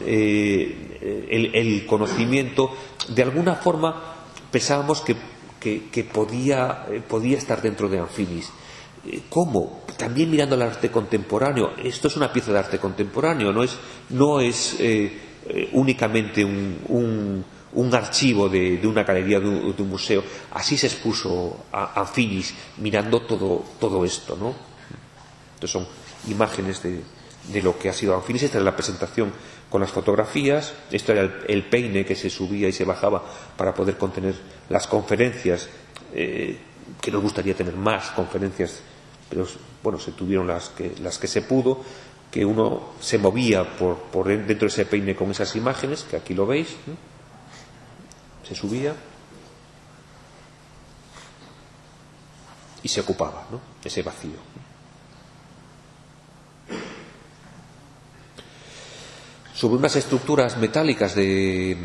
el conocimiento, de alguna forma pensábamos que podía estar dentro de Anfinis. ¿Cómo? También mirando el arte contemporáneo. Esto es una pieza de arte contemporáneo, no es únicamente un archivo de una galería, de un museo. Así se expuso a Anfinis, mirando todo esto, ¿no? Entonces son imágenes de lo que ha sido Anfinis. Esta es la presentación con las fotografías. Esto era el peine que se subía y se bajaba para poder contener las conferencias, que nos gustaría tener más conferencias, pero bueno, se tuvieron las que se pudo, que uno se movía por dentro de ese peine con esas imágenes, que aquí lo veis, ¿no? Se subía y se ocupaba, ¿no?, ese vacío. Sobre unas estructuras metálicas de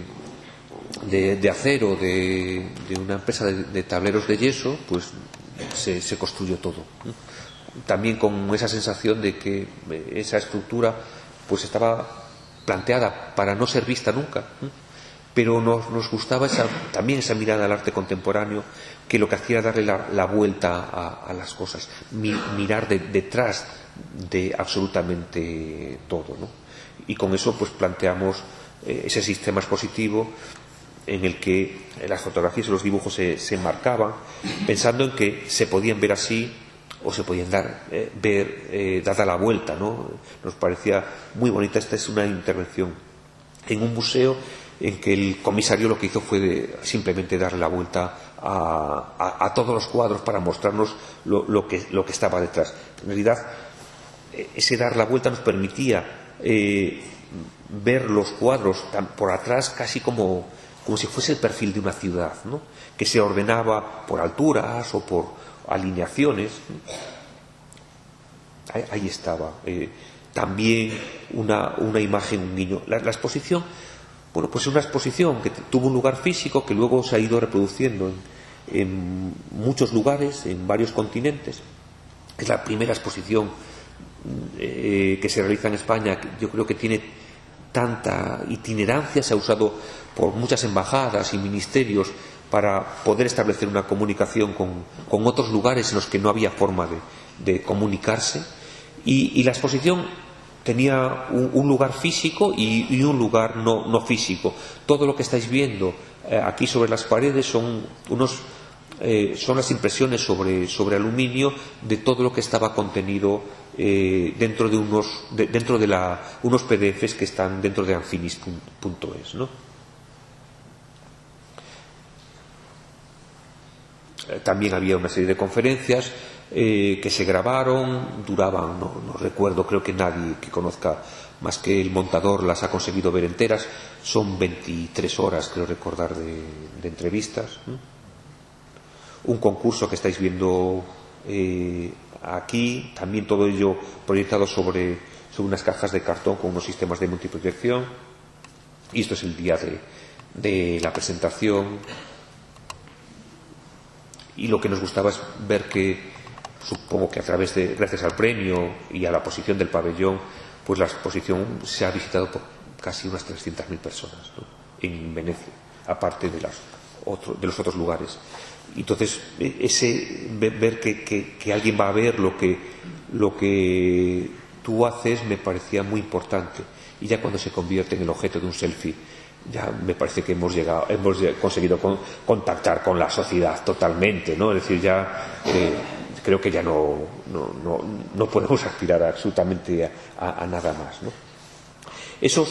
acero de una empresa de tableros de yeso, pues se construyó todo, ¿no? También con esa sensación de que esa estructura pues estaba planteada para no ser vista nunca, ¿no? Pero nos gustaba también esa mirada al arte contemporáneo, que lo que hacía era darle la vuelta a las cosas, mirar detrás de absolutamente todo, ¿no? Y con eso pues planteamos ese sistema expositivo en el que las fotografías y los dibujos se enmarcaban, pensando en que se podían ver así o se podían ver dada la vuelta, ¿no? Nos parecía muy bonita. Esta es una intervención en un museo en que el comisario lo que hizo fue simplemente darle la vuelta a todos los cuadros para mostrarnos lo que estaba detrás. En realidad, ese dar la vuelta nos permitía ver los cuadros por atrás, casi como si fuese el perfil de una ciudad, ¿no?, que se ordenaba por alturas o por alineaciones. Ahí estaba. También una imagen, un niño. La exposición, bueno, pues es una exposición que tuvo un lugar físico, que luego se ha ido reproduciendo en muchos lugares, en varios continentes. Es la primera exposición que se realiza en España. Yo creo que tiene tanta itinerancia, se ha usado por muchas embajadas y ministerios para poder establecer una comunicación con otros lugares en los que no había forma de comunicarse, y la exposición tenía un lugar físico y un lugar no físico. Todo lo que estáis viendo aquí sobre las paredes son las impresiones sobre aluminio de todo lo que estaba contenido dentro de unos PDFs que están dentro de anfinis.es, ¿no? También había una serie de conferencias que se grabaron, duraban, no recuerdo, creo que nadie que conozca más que el montador las ha conseguido ver enteras. Son 23 horas, creo recordar, de entrevistas, ¿no? Un concurso que estáis viendo aquí, también todo ello proyectado sobre unas cajas de cartón con unos sistemas de multiproyección. Y esto es el día de la presentación. Y lo que nos gustaba es ver que, supongo que gracias al premio y a la posición del pabellón, pues la exposición se ha visitado por casi unas 300.000 personas, ¿no?, en Venecia, aparte de los otros lugares. Entonces, ver que alguien va a ver lo que tú haces me parecía muy importante. Y ya cuando se convierte en el objeto de un selfie, ya me parece que hemos conseguido contactar con la sociedad totalmente, ¿no? Es decir, ya creo que ya no podemos aspirar absolutamente a nada más, ¿no? Esas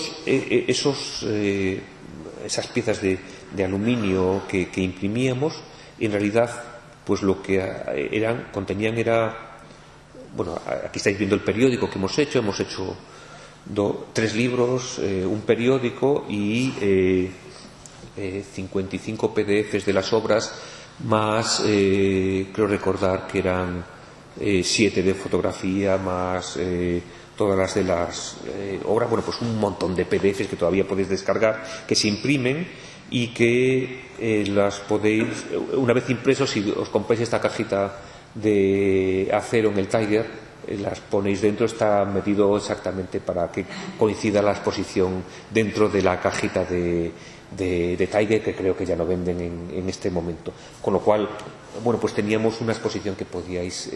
piezas de aluminio que imprimíamos, en realidad, pues lo que contenían era bueno, aquí estáis viendo el periódico que hemos hecho 3 libros, un periódico y 55 PDFs de las obras, más creo recordar que eran 7 de fotografía, más todas las de las obras, bueno, pues un montón de PDFs que todavía podéis descargar, que se imprimen y que las podéis, una vez impresos, si os compráis esta cajita de acero en el Tiger, las ponéis dentro, está medido exactamente para que coincida la exposición dentro de la cajita de Tiger, que creo que ya no venden en este momento. Con lo cual, bueno, pues teníamos una exposición que podíais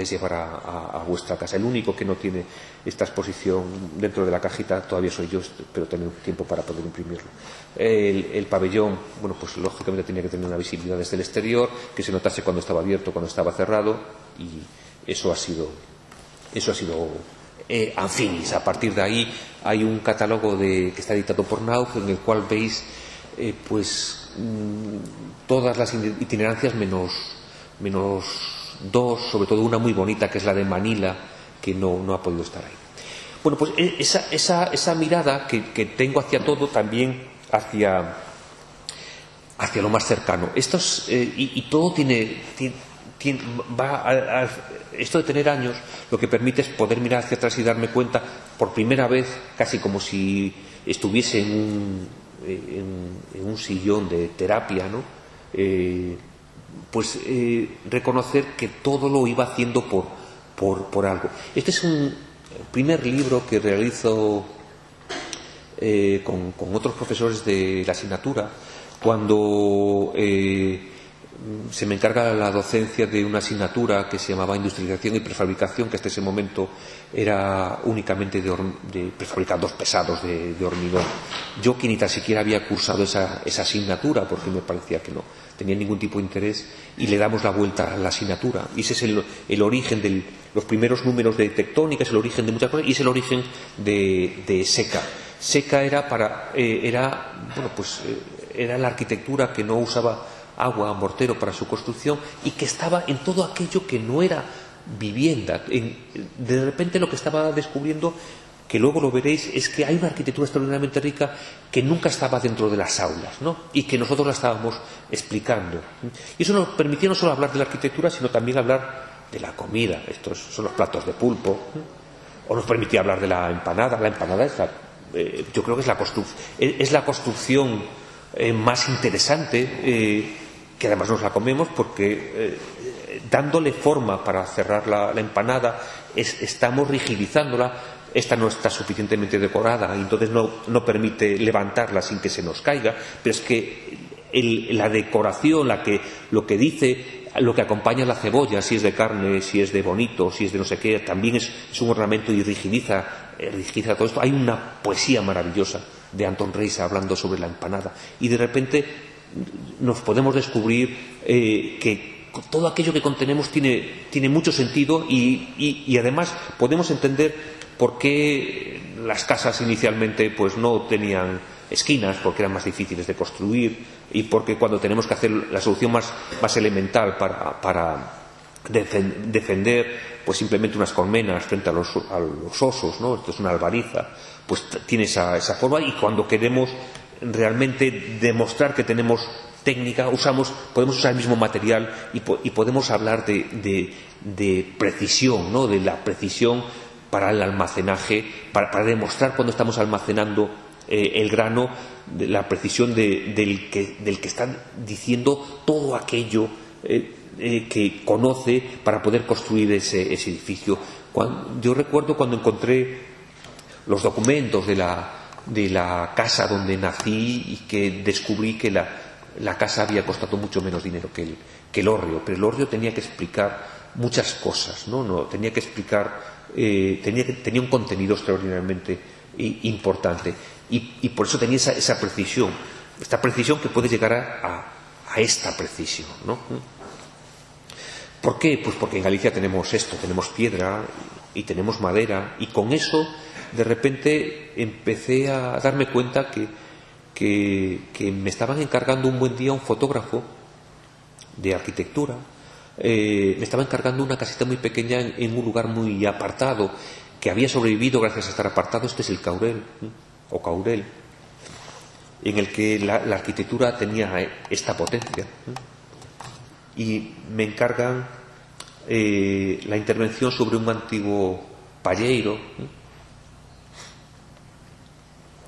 llevar a vuestra casa. El único que no tiene esta exposición dentro de la cajita todavía soy yo, pero tener tiempo para poder imprimirlo. El pabellón, bueno, pues lógicamente tenía que tener una visibilidad desde el exterior, que se notase cuando estaba abierto, cuando estaba cerrado, y eso ha sido Anfinis. A partir de ahí hay un catálogo que está editado por Nauf, en el cual veis todas las itinerancias menos 2, sobre todo una muy bonita que es la de Manila, que no ha podido estar ahí. Bueno, pues esa mirada que tengo hacia todo, también hacia lo más cercano. Y todo esto de tener años lo que permite es poder mirar hacia atrás y darme cuenta por primera vez, casi como si estuviese en un sillón de terapia, ¿no? Reconocer que todo lo iba haciendo por algo. Este es un primer libro que realizo con otros profesores de la asignatura cuando se me encarga la docencia de una asignatura que se llamaba Industrialización y Prefabricación, que hasta ese momento era únicamente de prefabricados pesados de hormigón. Yo, que ni tan siquiera había cursado esa asignatura, porque me parecía que no tenía ningún tipo de interés, y le damos la vuelta a la asignatura. Y ese es el origen de los primeros números de tectónica, es el origen de muchas cosas, y es el origen de SECA. SECA era la arquitectura que no usaba agua, mortero para su construcción, y que estaba en todo aquello que no era vivienda. De repente lo que estaba descubriendo, que luego lo veréis, es que hay una arquitectura extraordinariamente rica que nunca estaba dentro de las aulas, ¿no? Y que nosotros la estábamos explicando. Y eso nos permitía no solo hablar de la arquitectura, sino también hablar de la comida. Estos son los platos de pulpo. O nos permitía hablar de la empanada. La empanada yo creo que es la construcción más interesante, que además nos la comemos porque dándole forma para cerrar la empanada estamos rigidizándola. Esta no está suficientemente decorada y entonces no permite levantarla sin que se nos caiga, pero es que la decoración, lo que dice, lo que acompaña la cebolla, si es de carne, si es de bonito, si es de no sé qué, también es un ornamento y rigidiza todo esto. Hay una poesía maravillosa de Anton Reicha hablando sobre la empanada, y de repente nos podemos descubrir que todo aquello que contenemos tiene mucho sentido, y además podemos entender por qué las casas inicialmente pues no tenían esquinas, porque eran más difíciles de construir, y porque cuando tenemos que hacer la solución más elemental para defender pues simplemente unas colmenas frente a los osos, ¿no? Esto es una albariza, pues tiene esa forma, y cuando queremos realmente demostrar que tenemos técnica, podemos usar el mismo material y podemos hablar de precisión, ¿no? De la precisión para el almacenaje, para demostrar cuando estamos almacenando el grano, de la precisión del que están diciendo todo aquello que conoce para poder construir ese edificio. Yo recuerdo cuando encontré los documentos de la casa donde nací y que descubrí que la casa había costado mucho menos dinero que el hórreo, pero el hórreo tenía que explicar muchas cosas, ¿no? Tenía que explicar, tenía un contenido extraordinariamente importante, y por eso tenía esa precisión, esta precisión que puede llegar a esta precisión, ¿no? ¿Por qué? Pues porque en Galicia tenemos piedra y tenemos madera, y con eso de repente empecé a darme cuenta que me estaban encargando un buen día un fotógrafo de arquitectura me estaba encargando una casita muy pequeña en un lugar muy apartado, que había sobrevivido gracias a estar apartado. Este es el Caurel, o Caurel, en el que la arquitectura tenía esta potencia. Y me encargan la intervención sobre un antiguo palleiro,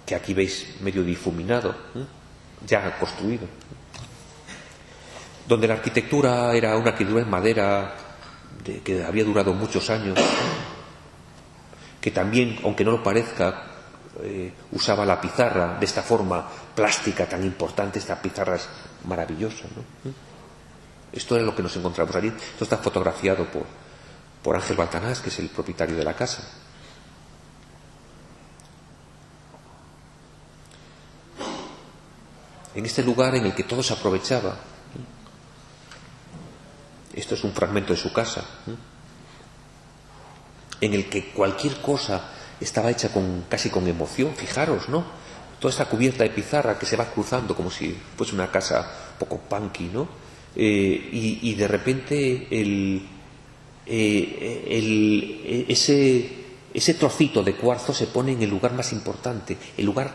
que aquí veis medio difuminado, ya construido, donde la arquitectura era una arquitectura en madera que había durado muchos años, que también, aunque no lo parezca, usaba la pizarra de esta forma plástica tan importante. Esta pizarra es maravillosa, ¿no? Esto es lo que nos encontramos allí. Esto está fotografiado por Ángel Baltanás, que es el propietario de la casa. En este lugar en el que todo se aprovechaba. Esto es un fragmento de su casa, en el que cualquier cosa estaba hecha casi con emoción. Fijaros, ¿no? Toda esta cubierta de pizarra que se va cruzando como si fuese una casa un poco punky, ¿no? Y de repente ese trocito de cuarzo se pone en el lugar más importante, el lugar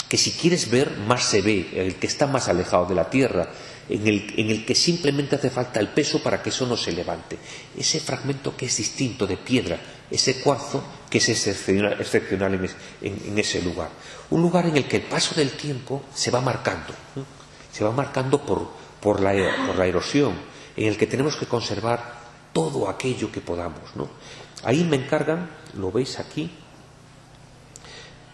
que si quieres ver más se ve, el que está más alejado de la tierra, en el que simplemente hace falta el peso para que eso no se levante. Ese fragmento que es distinto de piedra, ese cuarzo que es excepcional en ese lugar. Un lugar en el que el paso del tiempo se va marcando por la erosión, en el que tenemos que conservar todo aquello que podamos, ¿no? Ahí me encargan, lo veis aquí,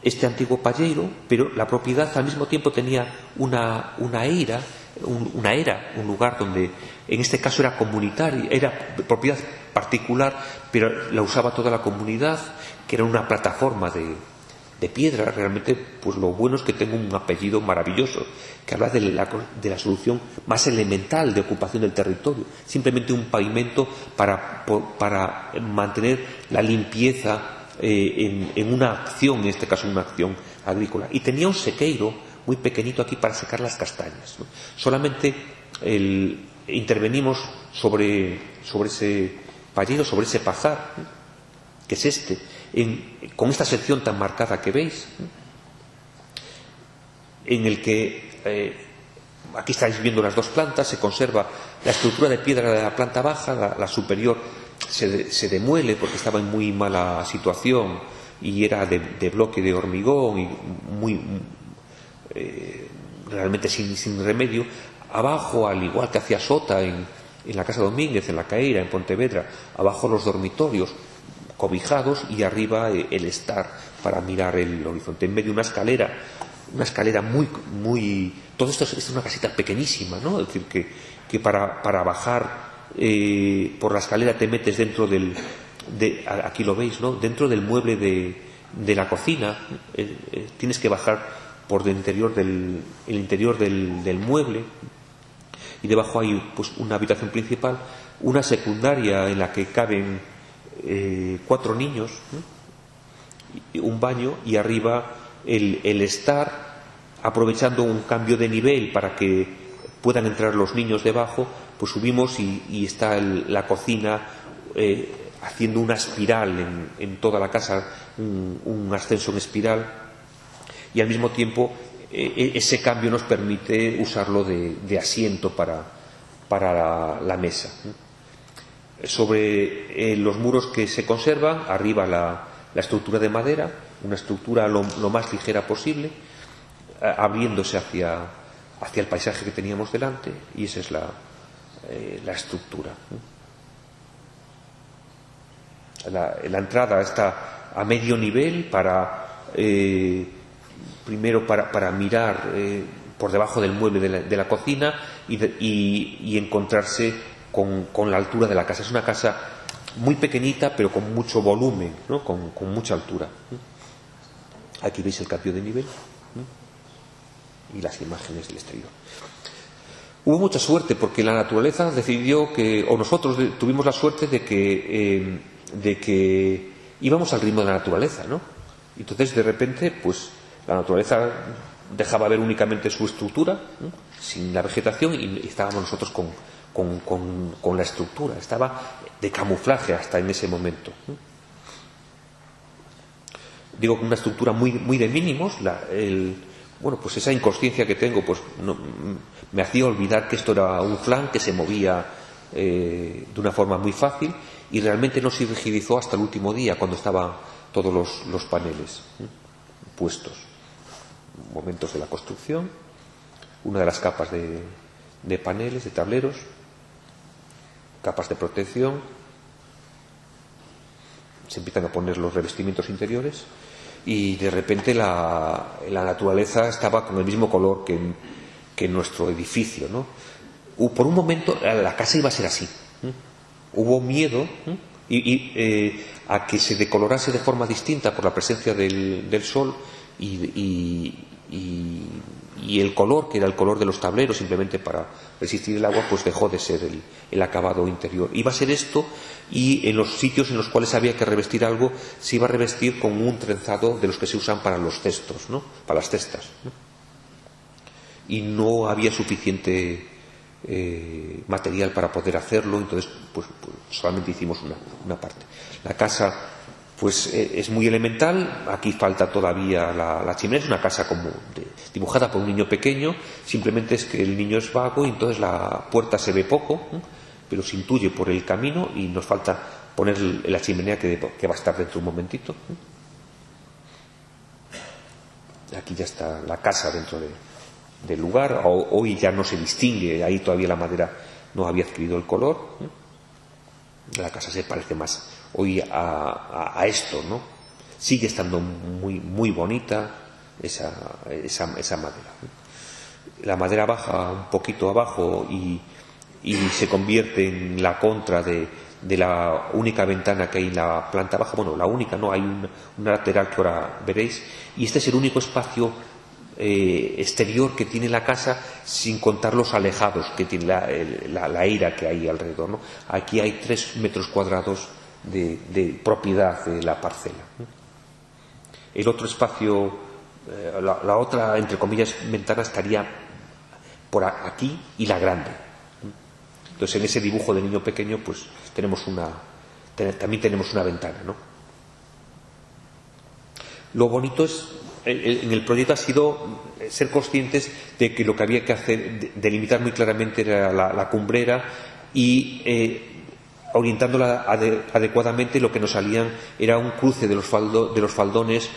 este antiguo palleiro, pero la propiedad al mismo tiempo tenía una era, un lugar donde en este caso era comunitario, era propiedad particular, pero la usaba toda la comunidad, que era una plataforma de piedra. Realmente, pues lo bueno es que tengo un apellido maravilloso, que habla de la solución más elemental de ocupación del territorio, simplemente un pavimento para mantener la limpieza en una acción, en este caso una acción agrícola. Y tenía un sequeiro muy pequeñito aquí para secar las castañas, ¿no? Solamente intervenimos sobre ese palleiro, sobre ese pajar, ¿no? Que es este, con esta sección tan marcada que veis, ¿no? En el que aquí estáis viendo las dos plantas. Se conserva la estructura de piedra de la planta baja, la superior se demuele porque estaba en muy mala situación y era de bloque de hormigón y realmente sin remedio. Abajo, al igual que hacía Sota en la Casa Domínguez, en La Caeira, en Pontevedra, abajo los dormitorios cobijados y arriba el estar para mirar el horizonte. En medio una escalera muy... Todo esto es una casita pequeñísima, ¿no? Es decir, que para bajar por la escalera te metes dentro aquí lo veis, ¿no? Dentro del mueble de la cocina. Tienes que bajar por el interior del mueble, y debajo hay pues una habitación principal, una secundaria en la que caben 4 niños, ¿no? Un baño, y arriba el estar, aprovechando un cambio de nivel para que puedan entrar los niños debajo, pues subimos y está la cocina haciendo una espiral en toda la casa, un ascenso en espiral, y al mismo tiempo ese cambio nos permite usarlo de asiento para la mesa. Sobre los muros que se conservan, arriba la estructura de madera, una estructura lo más ligera posible, abriéndose hacia el paisaje que teníamos delante, y esa es la estructura. La entrada está a medio nivel primero para mirar por debajo del mueble de la cocina y encontrarse con la altura de la casa. Es una casa muy pequeñita pero con mucho volumen, ¿no? Con mucha altura. Aquí veis el cambio de nivel y las imágenes del exterior. Hubo mucha suerte porque la naturaleza decidió o nosotros tuvimos la suerte de que íbamos al ritmo de la naturaleza, ¿no? Entonces de repente pues la naturaleza dejaba ver únicamente su estructura, ¿no? Sin la vegetación, y estábamos nosotros con con la estructura, estaba de camuflaje hasta en ese momento. Digo, con una estructura muy de mínimos, pues esa inconsciencia que tengo pues me hacía olvidar que esto era un flan que se movía de una forma muy fácil, y realmente no se rigidizó hasta el último día, cuando estaban todos los paneles puestos. Momentos de la construcción, una de las capas de paneles, de tableros, capas de protección, se empiezan a poner los revestimientos interiores, y de repente la naturaleza estaba con el mismo color que nuestro edificio, ¿no? Por un momento la casa iba a ser así. Hubo miedo a que se decolorase de forma distinta por la presencia del sol, y el color, que era el color de los tableros simplemente para resistir el agua, pues dejó de ser el acabado interior. Iba a ser esto, y en los sitios en los cuales había que revestir algo se iba a revestir con un trenzado de los que se usan para los cestos, ¿no? Para las cestas, ¿no? Y no había suficiente material para poder hacerlo, entonces pues solamente hicimos una parte. La casa pues es muy elemental. Aquí falta todavía la chimenea. Es una casa como dibujada por un niño pequeño, simplemente es que el niño es vago y entonces la puerta se ve poco, pero se intuye por el camino, y nos falta poner la chimenea que va a estar dentro de un momentito. Aquí ya está la casa dentro del lugar. Hoy ya no se distingue, ahí todavía la madera no había adquirido el color. La casa se parece más hoy a esto, ¿no? Sigue estando muy bonita esa madera. La madera baja un poquito abajo y se convierte en la contra de la única ventana que hay en la planta baja. Bueno, la única, no, hay una lateral que ahora veréis, y este es el único espacio exterior que tiene la casa, sin contar los alejados que tiene la eira que hay alrededor, ¿no? Aquí hay 3 metros cuadrados de propiedad de la parcela. El otro espacio, la otra, entre comillas, ventana estaría por aquí, y la grande. Entonces, en ese dibujo de niño pequeño pues también tenemos una ventana, ¿no? Lo bonito es, en el proyecto, ha sido ser conscientes de que lo que había que hacer, delimitar muy claramente, era la cumbrera, y orientándola adecuadamente. Lo que nos salían era un cruce de los faldones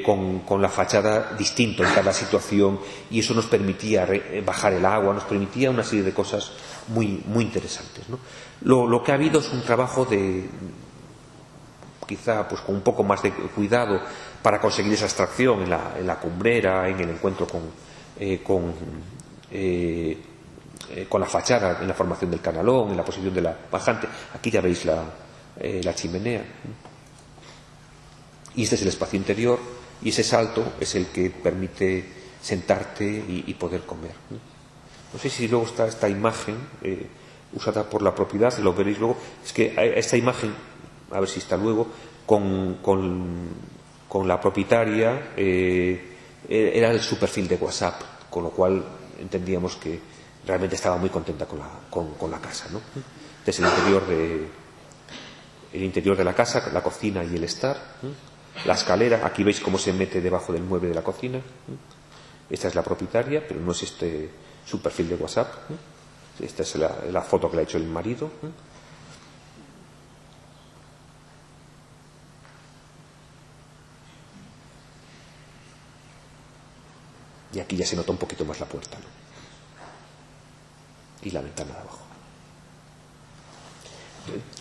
con la fachada distinto en cada situación, y eso nos permitía bajar el agua, nos permitía una serie de cosas muy interesantes, ¿no? Lo que ha habido es un trabajo quizá pues con un poco más de cuidado para conseguir esa abstracción en la cumbrera, en el encuentro con la fachada, en la formación del canalón, en la posición de la bajante. Aquí ya veis la chimenea, y este es el espacio interior, y ese salto es el que permite sentarte y poder comer. No sé si luego está esta imagen usada por la propiedad, lo veréis luego. Es que esta imagen, a ver si está luego, con la propietaria, era su perfil de WhatsApp, con lo cual entendíamos que realmente estaba muy contenta con la casa, ¿no? Desde el interior de la casa, la cocina y el estar, la escalera. Aquí veis cómo se mete debajo del mueble de la cocina. Esta es la propietaria, pero no es su perfil de WhatsApp. Esta es la foto que le ha hecho el marido. Y aquí ya se nota un poquito más la puerta, ¿no? Y la ventana de abajo.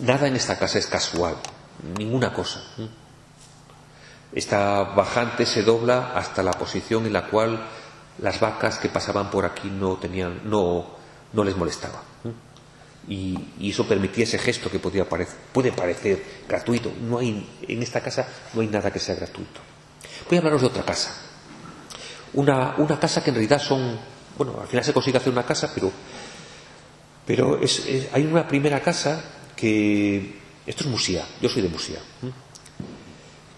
Nada en esta casa es casual, ninguna cosa. Esta bajante se dobla hasta la posición en la cual las vacas que pasaban por aquí no les molestaba. Y eso permitía ese gesto que puede parecer gratuito. En esta casa no hay nada que sea gratuito. Voy a hablaros de otra casa. Una casa que en realidad al final se consigue hacer una casa, pero hay una primera casa que, esto es Musía, yo soy de Musía,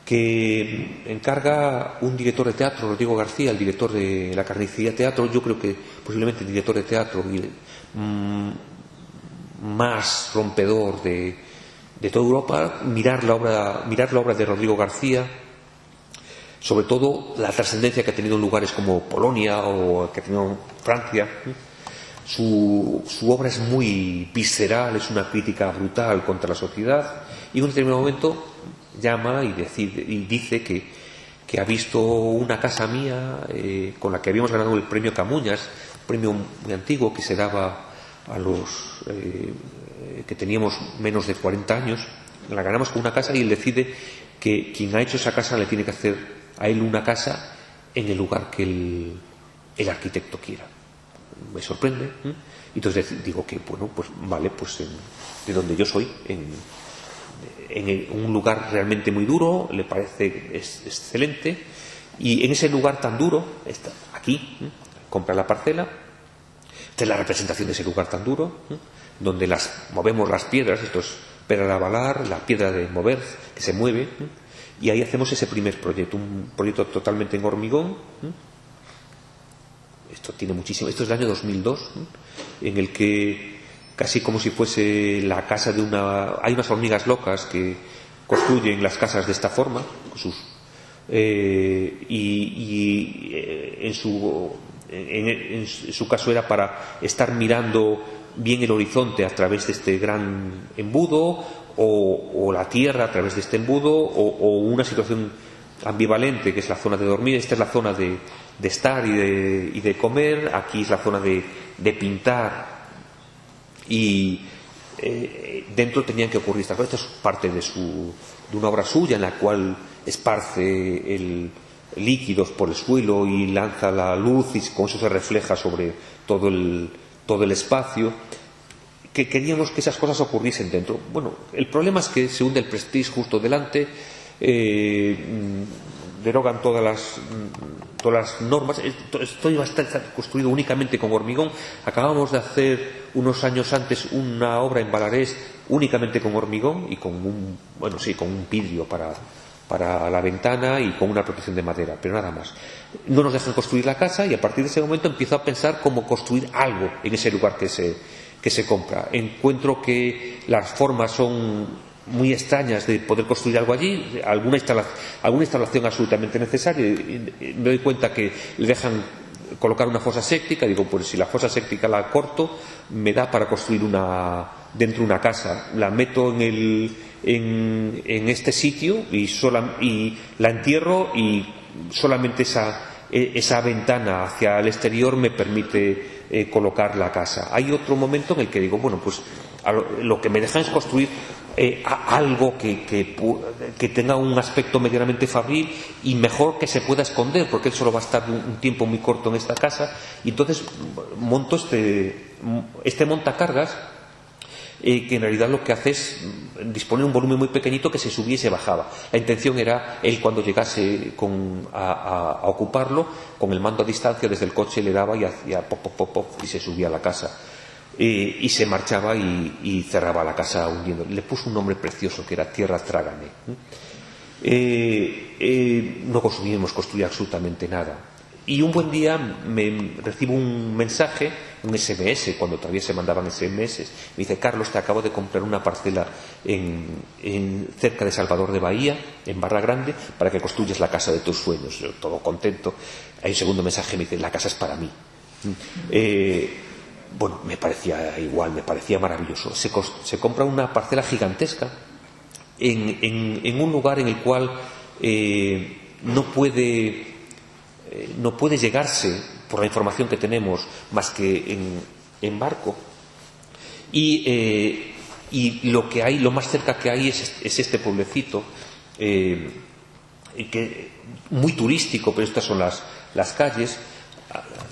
que encarga un director de teatro, Rodrigo García, el director de La Carnicería Teatro, yo creo que posiblemente el director de teatro más rompedor de toda Europa, mirar la obra de Rodrigo García, sobre todo la trascendencia que ha tenido en lugares como Polonia o que ha tenido en Francia. Su obra es muy visceral, es una crítica brutal contra la sociedad, y en un determinado momento llama y dice que ha visto una casa mía con la que habíamos ganado el premio Camuñas, un premio muy antiguo que se daba a los que teníamos menos de 40 años. La ganamos con una casa y él decide que quien ha hecho esa casa le tiene que hacer a él una casa en el lugar que el arquitecto quiera. Me sorprende, y entonces digo que bueno, pues vale, pues de donde yo soy, en un lugar realmente muy duro, le parece excelente, y en ese lugar tan duro está aquí, compra la parcela. Esta es la representación de ese lugar tan duro, donde movemos las piedras. Esto es pedra de avalar, la piedra de mover que se mueve, y ahí hacemos ese primer proyecto, un proyecto totalmente en hormigón. Esto tiene muchísimo. Esto es del año 2002, en el que casi como si fuese la casa de una. Hay unas hormigas locas que construyen las casas de esta forma, en su caso era para estar mirando bien el horizonte a través de este gran embudo, o la tierra a través de este embudo, o una situación ambivalente que es la zona de dormir. Esta es la zona de estar y de comer. Aquí es la zona de pintar, y dentro tenían que ocurrir estas cosas. Esto es parte de una obra suya en la cual esparce líquidos por el suelo y lanza la luz, y con eso se refleja sobre todo el espacio. Que queríamos que esas cosas ocurriesen dentro. Bueno, el problema es que se hunde el Prestige justo delante, derogan todas las normas. Esto iba a estar construido únicamente con hormigón. Acabamos de hacer unos años antes una obra en Balarés únicamente con hormigón y con un vidrio para la ventana y con una protección de madera, pero nada más. No nos dejan construir la casa, y a partir de ese momento empiezo a pensar cómo construir algo en ese lugar que se compra. Encuentro que las formas son muy extrañas de poder construir algo allí, alguna instalación absolutamente necesaria, y me doy cuenta que le dejan colocar una fosa séptica. Digo, pues si la fosa séptica la corto, me da para construir dentro de una casa. La meto en este sitio y la entierro, y solamente esa ventana hacia el exterior me permite colocar la casa. Hay otro momento en el que digo, bueno, pues lo que me dejan es construir algo que tenga un aspecto medianamente fabril, y mejor que se pueda esconder, porque él solo va a estar un tiempo muy corto en esta casa. Y entonces monto este montacargas, que en realidad lo que hace es disponer un volumen muy pequeñito que se subía y se bajaba. La intención era él, cuando llegase a ocuparlo, con el mando a distancia desde el coche le daba y hacía pop, pop, pop, pop, y se subía a la casa, y se marchaba y cerraba la casa hundiendo. Le puso un nombre precioso que era Tierra Trágame. No conseguimos construir absolutamente nada. Y un buen día recibo un mensaje, un SMS, cuando todavía se mandaban SMS. Me dice: Carlos, te acabo de comprar una parcela cerca de Salvador de Bahía, en Barra Grande, para que construyas la casa de tus sueños. Yo, todo contento. Hay un segundo mensaje, me dice: la casa es para mí. Bueno, me parecía igual, me parecía maravilloso. Se compra una parcela gigantesca en un lugar en el cual no puede llegarse, por la información que tenemos, más que en barco, y lo más cerca que hay es este pueblecito, muy turístico, pero estas son las calles.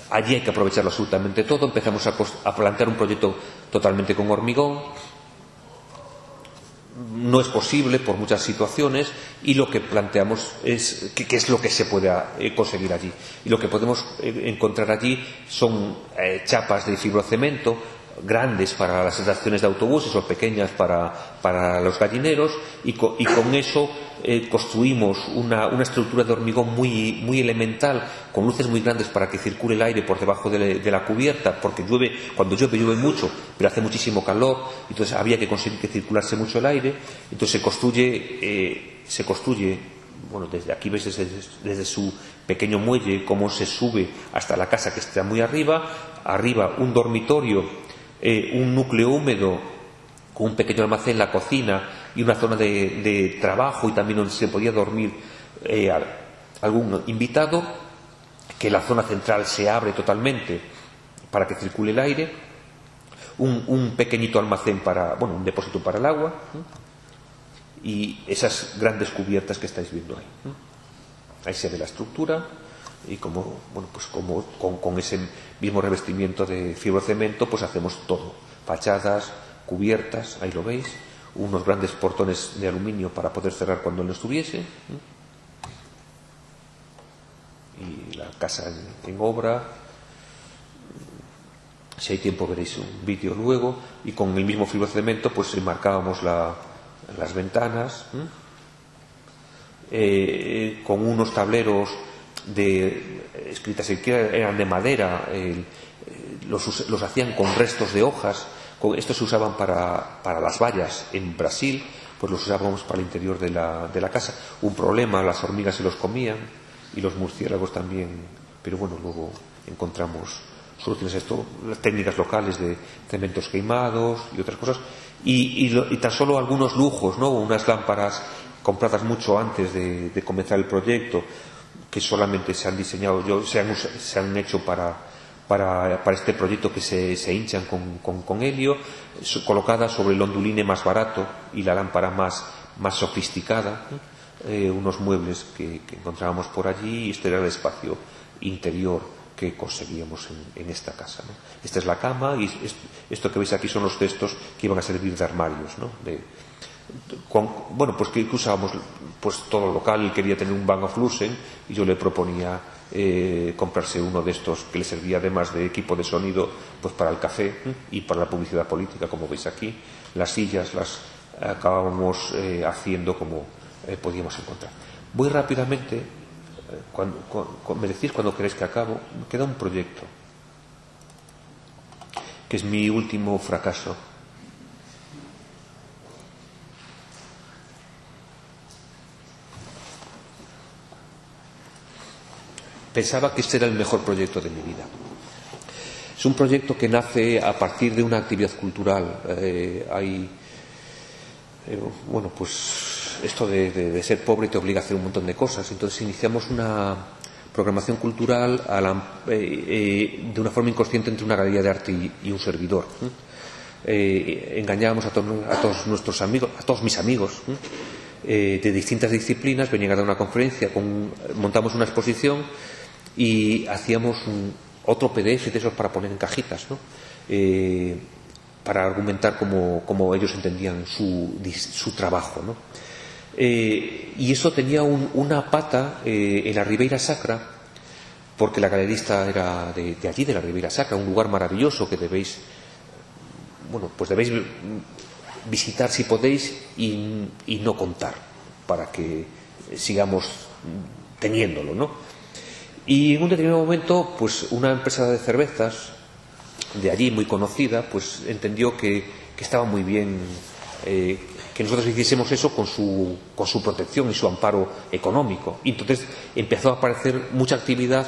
Allí hay que aprovecharlo absolutamente todo. Empezamos a plantear un proyecto totalmente con hormigón. No es posible por muchas situaciones, y lo que planteamos es qué es lo que se puede conseguir allí. Y lo que podemos encontrar allí son chapas de fibrocemento, grandes para las estaciones de autobuses o pequeñas para los gallineros, y con eso construimos una estructura de hormigón muy elemental, con luces muy grandes para que circule el aire por debajo de la cubierta, porque cuando llueve mucho, pero hace muchísimo calor, entonces había que conseguir que circulase mucho el aire. Entonces se construye, bueno, desde aquí veis desde su pequeño muelle cómo se sube hasta la casa que está muy arriba un dormitorio, un núcleo húmedo con un pequeño almacén, la cocina y una zona de trabajo, y también donde se podía dormir algún invitado, que la zona central se abre totalmente para que circule el aire, un pequeñito almacén un depósito para el agua, y esas grandes cubiertas que estáis viendo ahí. Ahí se ve la estructura, y con ese mismo revestimiento de fibrocemento pues hacemos todo: fachadas, cubiertas, ahí lo veis, unos grandes portones de aluminio para poder cerrar cuando no estuviese, y la casa en obra. Si hay tiempo veréis un vídeo luego, y con el mismo fibrocemento pues enmarcábamos las ventanas, con unos tableros de escritas que eran de madera, los hacían con restos de hojas. Estos se usaban para las vallas en Brasil, pues los usábamos para el interior de la casa. Un problema: las hormigas se los comían y los murciélagos también, pero bueno, luego encontramos soluciones a esto, las técnicas locales de cementos quemados y otras cosas, y tan solo algunos lujos, ¿no? Unas lámparas compradas mucho antes de comenzar el proyecto, que solamente se han diseñado, se han hecho para este proyecto, que se hinchan con helio, colocadas sobre el onduline más barato y la lámpara más sofisticada, unos muebles que encontrábamos por allí, y este era el espacio interior que conseguíamos en esta casa, ¿no? Esta es la cama, y esto que veis aquí son los cestos que iban a servir de armarios, ¿no? Pues que usábamos pues todo lo local. Él quería tener un Bang & Olufsen, y yo le proponía comprarse uno de estos que le servía además de equipo de sonido pues para el café y para la publicidad política, como veis aquí. Las sillas las acabábamos haciendo como podíamos encontrar. Voy rápidamente, me decís cuando queréis que acabo. Me queda un proyecto que es mi último fracaso. Pensaba que este era el mejor proyecto de mi vida. Es un proyecto que nace a partir de una actividad cultural. Pues esto de ser pobre te obliga a hacer un montón de cosas. Entonces iniciamos una programación cultural de una forma inconsciente entre una galería de arte y un servidor. Engañábamos a todos nuestros amigos, a todos mis amigos, de distintas disciplinas. Venían a dar una conferencia, montamos una exposición y hacíamos otro PDF de esos para poner en cajitas, ¿no? Para argumentar cómo ellos entendían su trabajo, ¿no? Y eso tenía una pata en la Ribeira Sacra, porque la galerista era de allí, de la Ribeira Sacra, un lugar maravilloso que debéis visitar si podéis, y no contar, para que sigamos teniéndolo, ¿no? Y en un determinado momento, pues una empresa de cervezas de allí, muy conocida, pues entendió que estaba muy bien que nosotros hiciésemos eso con su protección y su amparo económico. Y entonces empezó a aparecer mucha actividad,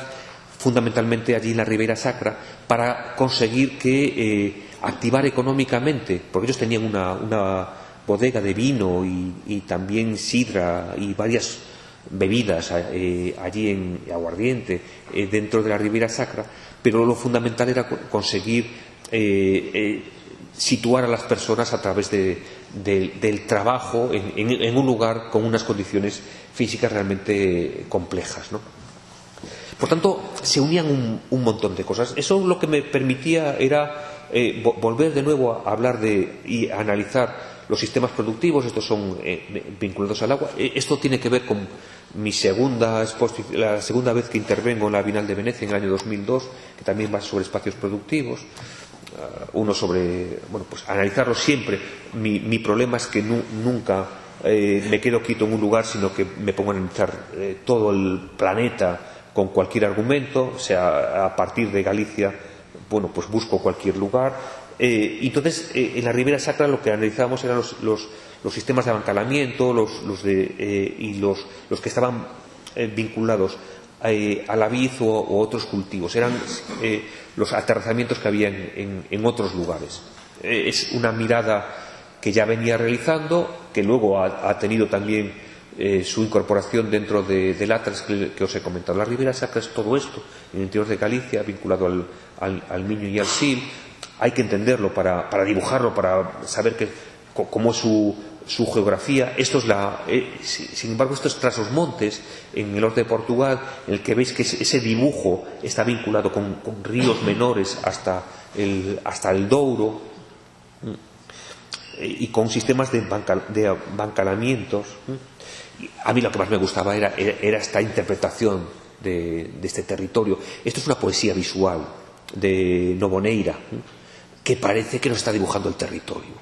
fundamentalmente allí en la Ribeira Sacra, para conseguir que activar económicamente, porque ellos tenían una bodega de vino y también sidra y varias bebidas allí en aguardiente, dentro de la Ribeira Sacra, pero lo fundamental era conseguir situar a las personas a través del trabajo en un lugar con unas condiciones físicas realmente complejas, ¿no? Por tanto, se unían un montón de cosas. Eso lo que me permitía era volver de nuevo a hablar y a analizar los sistemas productivos. Estos son vinculados al agua. Esto tiene que ver con la segunda vez que intervengo en la Bienal de Venecia, en el año 2002, que también va sobre espacios productivos. Uno sobre, analizarlo siempre. Mi problema es que nunca me quedo quieto en un lugar, sino que me pongo a analizar todo el planeta con cualquier argumento, o sea, a partir de Galicia, bueno, pues busco cualquier lugar. Entonces, en la Ribera Sacra lo que analizábamos eran los sistemas de abancalamiento, los que estaban vinculados a la vid o otros cultivos. Eran los aterrazamientos que había en otros lugares. Es una mirada que ya venía realizando, que luego ha tenido también su incorporación dentro del Atlas que os he comentado. La Ribera Sacra es todo esto, en el interior de Galicia, vinculado al Miño y al Sil. Hay que entenderlo para dibujarlo, para saber cómo es su geografía. Esto es sin embargo, esto es tras los montes, en el norte de Portugal, en el que veis que ese dibujo está vinculado con ríos menores hasta el Douro, y con sistemas de bancalamientos. A mí lo que más me gustaba era esta interpretación de este territorio. Esto es una poesía visual de Noboneira, que parece que nos está dibujando el territorio.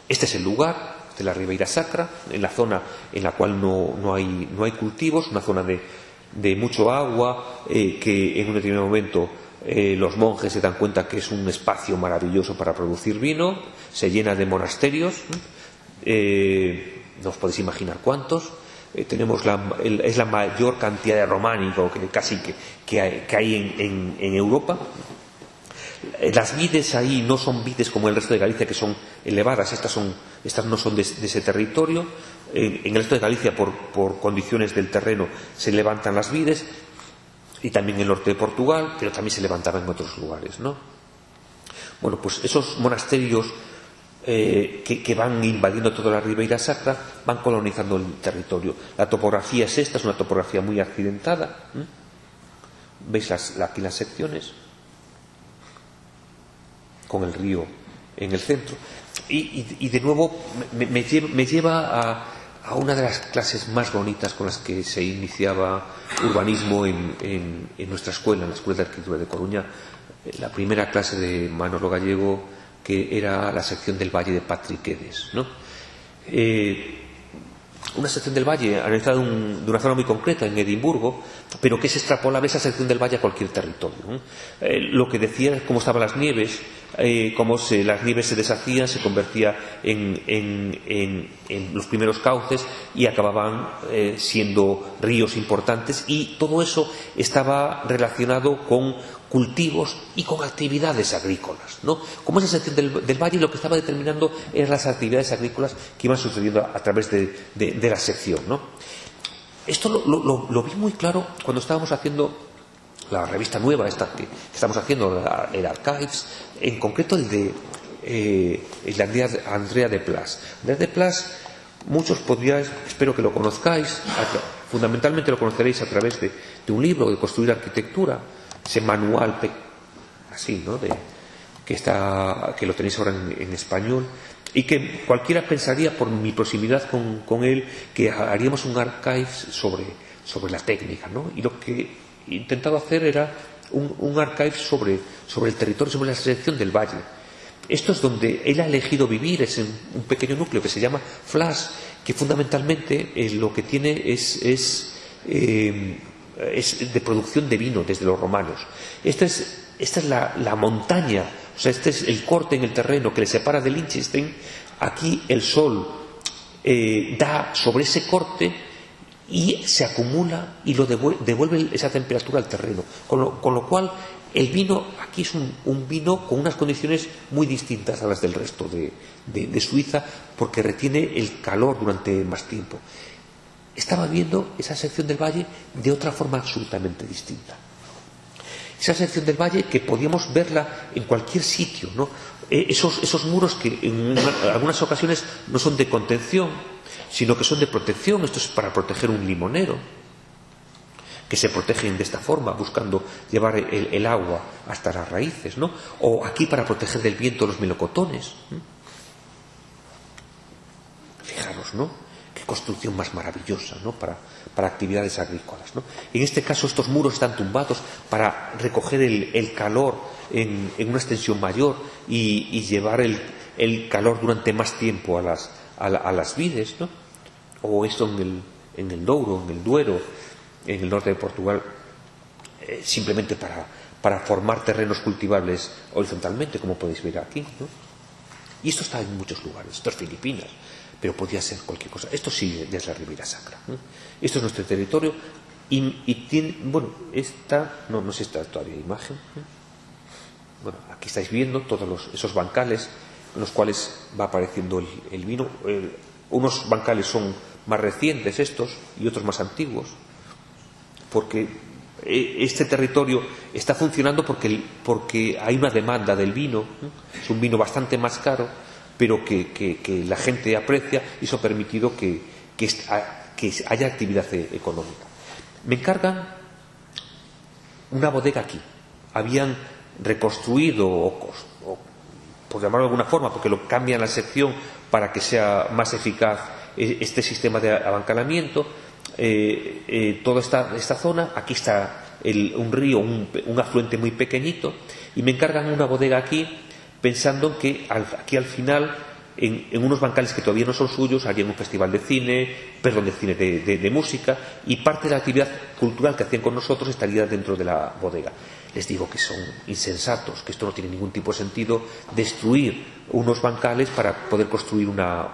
Este es el lugar de la Ribeira Sacra, en la zona en la cual no hay cultivos, una zona de mucho agua, que en un determinado momento los monjes se dan cuenta que es un espacio maravilloso para producir vino, se llena de monasterios, no os podéis imaginar cuántos. Tenemos es la mayor cantidad de románico que hay en Europa. Las vides ahí no son vides como el resto de Galicia, que son elevadas. Estas no son de ese territorio. En el resto de Galicia, por condiciones del terreno, se levantan las vides, y también en el norte de Portugal, pero también se levantaban en otros lugares, ¿no? Bueno, pues esos monasterios que van invadiendo toda la Ribeira Sacra van colonizando el territorio. La topografía es una topografía muy accidentada. ¿Veis aquí las secciones? Con el río en el centro. Y de nuevo me lleva a una de las clases más bonitas con las que se iniciaba urbanismo en nuestra escuela, en la Escuela de Arquitectura de Coruña. La primera clase de Manolo Gallego, que era la sección del Valle de Patriquedes, ¿no? Una sección del valle analizada de una zona muy concreta en Edimburgo, pero que es extrapolable esa sección del valle a cualquier territorio, ¿no? Lo que decía es cómo estaban las nieves, las nieves se deshacían, se convertía en los primeros cauces y acababan siendo ríos importantes, y todo eso estaba relacionado con cultivos y con actividades agrícolas, ¿no? Como esa sección del valle lo que estaba determinando eran las actividades agrícolas que iban sucediendo a través de la sección, ¿no? Esto lo vi muy claro cuando estábamos haciendo la revista nueva esta que estamos haciendo, el Archives, en concreto el de Andrea de Plas. Andrea de Plas, muchos podríais, espero que lo conozcáis, fundamentalmente lo conoceréis a través de un libro de Construir Arquitectura, ese manual así, ¿no? Que lo tenéis ahora en español, y que cualquiera pensaría, por mi proximidad con él, que haríamos un archive sobre la técnica, ¿no? Y lo que he intentado hacer era un archive sobre el territorio, sobre la selección del valle. Esto es donde él ha elegido vivir, es en un pequeño núcleo que se llama Flas, que fundamentalmente lo que tiene es de producción de vino desde los romanos. Esta es la montaña, o sea, este es el corte en el terreno que le separa de Liechtenstein. Aquí el sol da sobre ese corte y se acumula y lo devuelve esa temperatura al terreno, con lo cual el vino aquí es un vino con unas condiciones muy distintas a las del resto de Suiza, porque retiene el calor durante más tiempo. Estaba viendo esa sección del valle de otra forma absolutamente distinta. Esa sección del valle que podíamos verla en cualquier sitio, ¿no? Esos muros que en algunas ocasiones no son de contención, sino que son de protección. Esto es para proteger un limonero, que se protegen de esta forma, buscando llevar el agua hasta las raíces, ¿no? O aquí para proteger del viento los melocotones. Fijaros, ¿no? Qué construcción más maravillosa, ¿no? Para actividades agrícolas, ¿no? En este caso estos muros están tumbados para recoger el calor en una extensión mayor y llevar el calor durante más tiempo a las vides, ¿no? O esto en el Douro, en el Duero, en el norte de Portugal, simplemente para formar terrenos cultivables horizontalmente, como podéis ver aquí, ¿no? Y esto está en muchos lugares. Esto es Filipinas, pero podría ser cualquier cosa. Esto sí es la Ribera Sacra, ¿no? Esto es nuestro territorio y tiene, bueno, no sé si está todavía imagen, ¿no? Bueno, aquí estáis viendo todos esos bancales en los cuales va apareciendo el vino. Unos bancales son más recientes estos y otros más antiguos, porque este territorio está funcionando porque hay una demanda del vino, ¿no? Es un vino bastante más caro, pero que la gente aprecia, y eso ha permitido que haya actividad económica. Me encargan una bodega aquí. Habían reconstruido, o por llamarlo de alguna forma, porque lo cambian la sección para que sea más eficaz este sistema de abancalamiento, toda esta zona. Aquí está un río, un afluente muy pequeñito, y me encargan una bodega aquí, pensando que aquí al final, en unos bancales que todavía no son suyos, harían un festival de cine, de música, y parte de la actividad cultural que hacían con nosotros estaría dentro de la bodega. Les digo que son insensatos, que esto no tiene ningún tipo de sentido, destruir unos bancales para poder construir una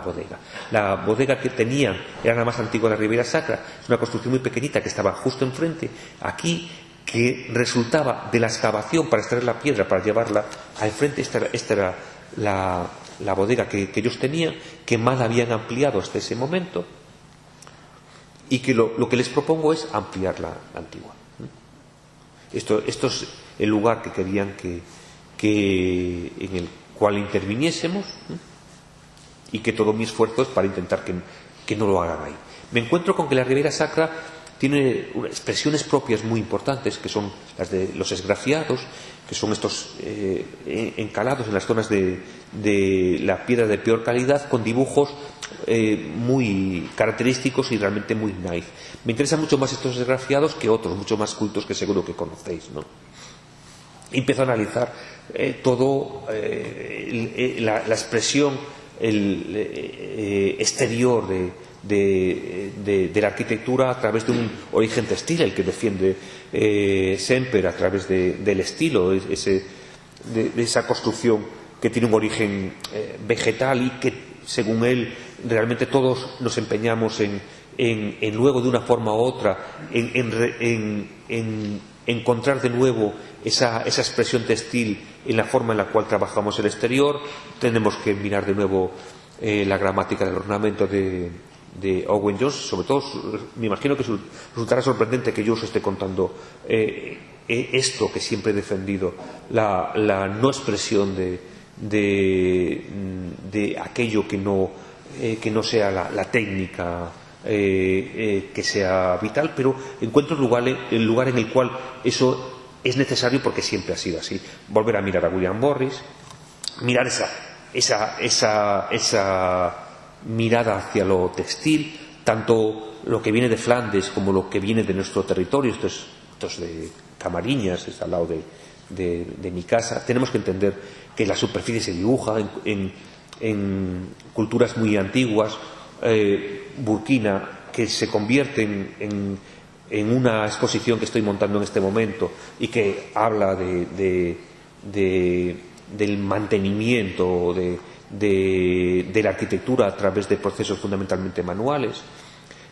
bodega. La bodega que tenían era la más antigua de la Ribera Sacra, es una construcción muy pequeñita que estaba justo enfrente, aquí, que resultaba de la excavación para extraer la piedra, para llevarla al frente. Esta era la bodega que ellos tenían, que mal habían ampliado hasta ese momento, y que lo que les propongo es ampliar la antigua. Esto es el lugar que querían en el cual interviniésemos, y que todo mi esfuerzo es para intentar que no lo hagan ahí. Me encuentro con que la Ribera Sacra tiene expresiones propias muy importantes, que son las de los esgrafiados, que son estos encalados en las zonas de la piedra de peor calidad, con dibujos muy característicos y realmente muy naif. Me interesan mucho más estos esgrafiados que otros, mucho más cultos, que seguro que conocéis, ¿no? Empiezo a analizar todo la expresión exterior de la arquitectura a través de un origen textil, el que defiende Semper, a través del estilo, de esa construcción que tiene un origen vegetal, y que, según él, realmente todos nos empeñamos en luego, de una forma u otra, en encontrar de nuevo esa expresión textil en la forma en la cual trabajamos el exterior. Tenemos que mirar de nuevo la gramática del ornamento de Owen Jones. Sobre todo, me imagino que resultará sorprendente que yo os esté contando esto que siempre he defendido, la no expresión de aquello que no sea la técnica que sea vital, pero encuentro el lugar en el cual eso es necesario, porque siempre ha sido así. Volver a mirar a William Morris, mirar esa mirada hacia lo textil, tanto lo que viene de Flandes como lo que viene de nuestro territorio. Esto es de Camariñas, es al lado de mi casa. Tenemos que entender que la superficie se dibuja en culturas muy antiguas. Burkina, que se convierte en una exposición que estoy montando en este momento, y que habla del mantenimiento de la arquitectura a través de procesos fundamentalmente manuales.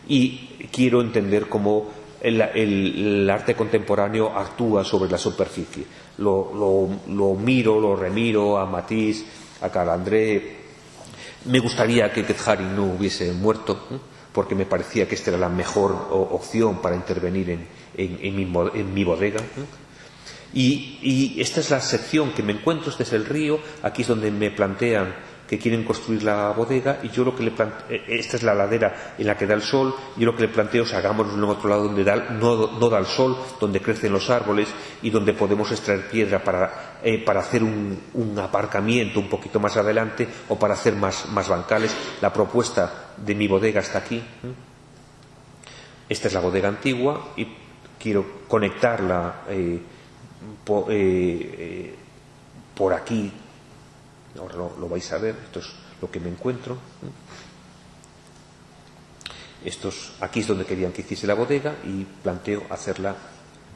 Y quiero entender cómo el arte contemporáneo actúa sobre la superficie. Lo miro, lo remiro a Matisse, a Calandré. Me gustaría que Haring no hubiese muerto, porque me parecía que esta era la mejor opción para intervenir en mi bodega. Y esta es la sección que me encuentro. Este es el río. Aquí es donde me plantean que quieren construir la bodega, y yo lo que esta es la ladera en la que da el sol. Yo lo que le planteo es: hagámoslo en otro lado donde no da el sol, donde crecen los árboles y donde podemos extraer piedra para hacer un aparcamiento un poquito más adelante, o para hacer más bancales. La propuesta de mi bodega está aquí. Esta es la bodega antigua, y quiero conectarla por aquí Ahora lo vais a ver, esto es lo que me encuentro. Aquí es donde querían que hiciese la bodega y planteo hacerla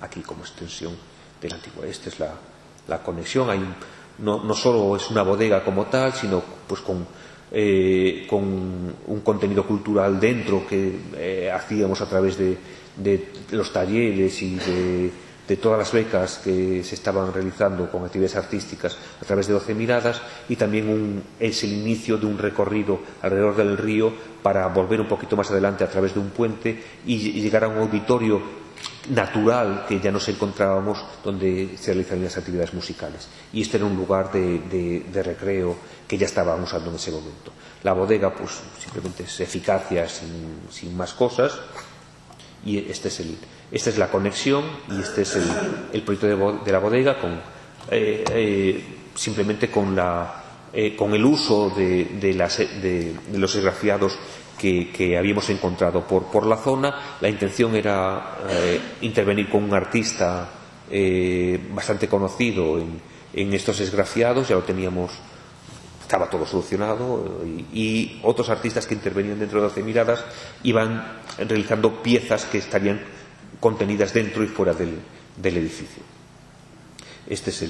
aquí como extensión de la antigua. Esta es la conexión. No solo es una bodega como tal, sino pues con un contenido cultural dentro que hacíamos a través de los talleres y de todas las becas que se estaban realizando con actividades artísticas a través de 12 miradas, y también es el inicio de un recorrido alrededor del río para volver un poquito más adelante a través de un puente y llegar a un auditorio natural que ya nos encontrábamos, donde se realizarían las actividades musicales, y este era un lugar de recreo que ya estaban usando en ese momento. La bodega pues simplemente es eficacia sin más cosas, y esta es la conexión, y este es el proyecto de la bodega simplemente con el uso de los esgrafiados que habíamos encontrado por la zona. La intención era intervenir con un artista bastante conocido en estos esgrafiados. Ya lo teníamos, estaba todo solucionado, y otros artistas que intervenían dentro de 12 miradas iban realizando piezas que estarían contenidas dentro y fuera del edificio. Este es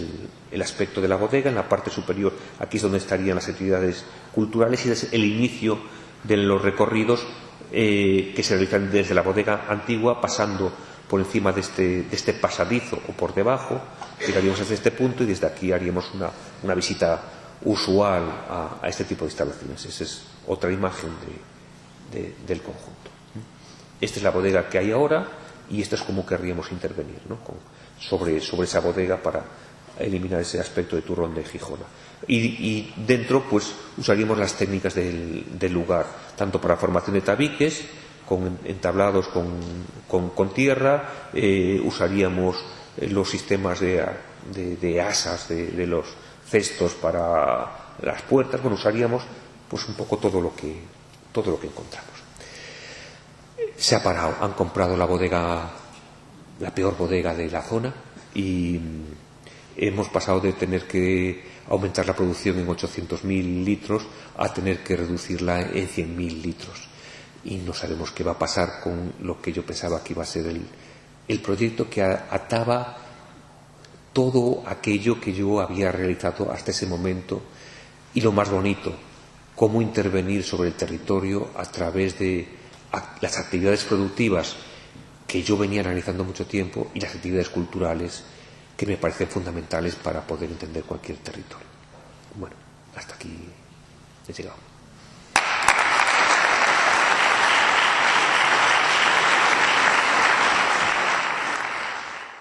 el aspecto de la bodega. En la parte superior, aquí es donde estarían las actividades culturales, y es el inicio de los recorridos que se realizan desde la bodega antigua, pasando por encima de este pasadizo o por debajo. Llegaríamos hasta este punto, y desde aquí haríamos una visita usual a este tipo de instalaciones. Esa es otra imagen del conjunto. Esta es la bodega que hay ahora, y esto es como querríamos intervenir, ¿no? sobre esa bodega para eliminar ese aspecto de turrón de Gijona. Y dentro pues usaríamos las técnicas del lugar, tanto para formación de tabiques, con entablados con tierra, usaríamos los sistemas de asas de los cestos para las puertas. Bueno, usaríamos pues un poco todo lo que encontramos. Se ha parado, han comprado la bodega, la peor bodega de la zona, y hemos pasado de tener que aumentar la producción en 800.000 litros a tener que reducirla en 100.000 litros. Y no sabemos qué va a pasar con lo que yo pensaba que iba a ser el proyecto, que ataba todo aquello que yo había realizado hasta ese momento, y lo más bonito, cómo intervenir sobre el territorio a través de las actividades productivas que yo venía analizando mucho tiempo, y las actividades culturales que me parecen fundamentales para poder entender cualquier territorio. Bueno, hasta aquí he llegado.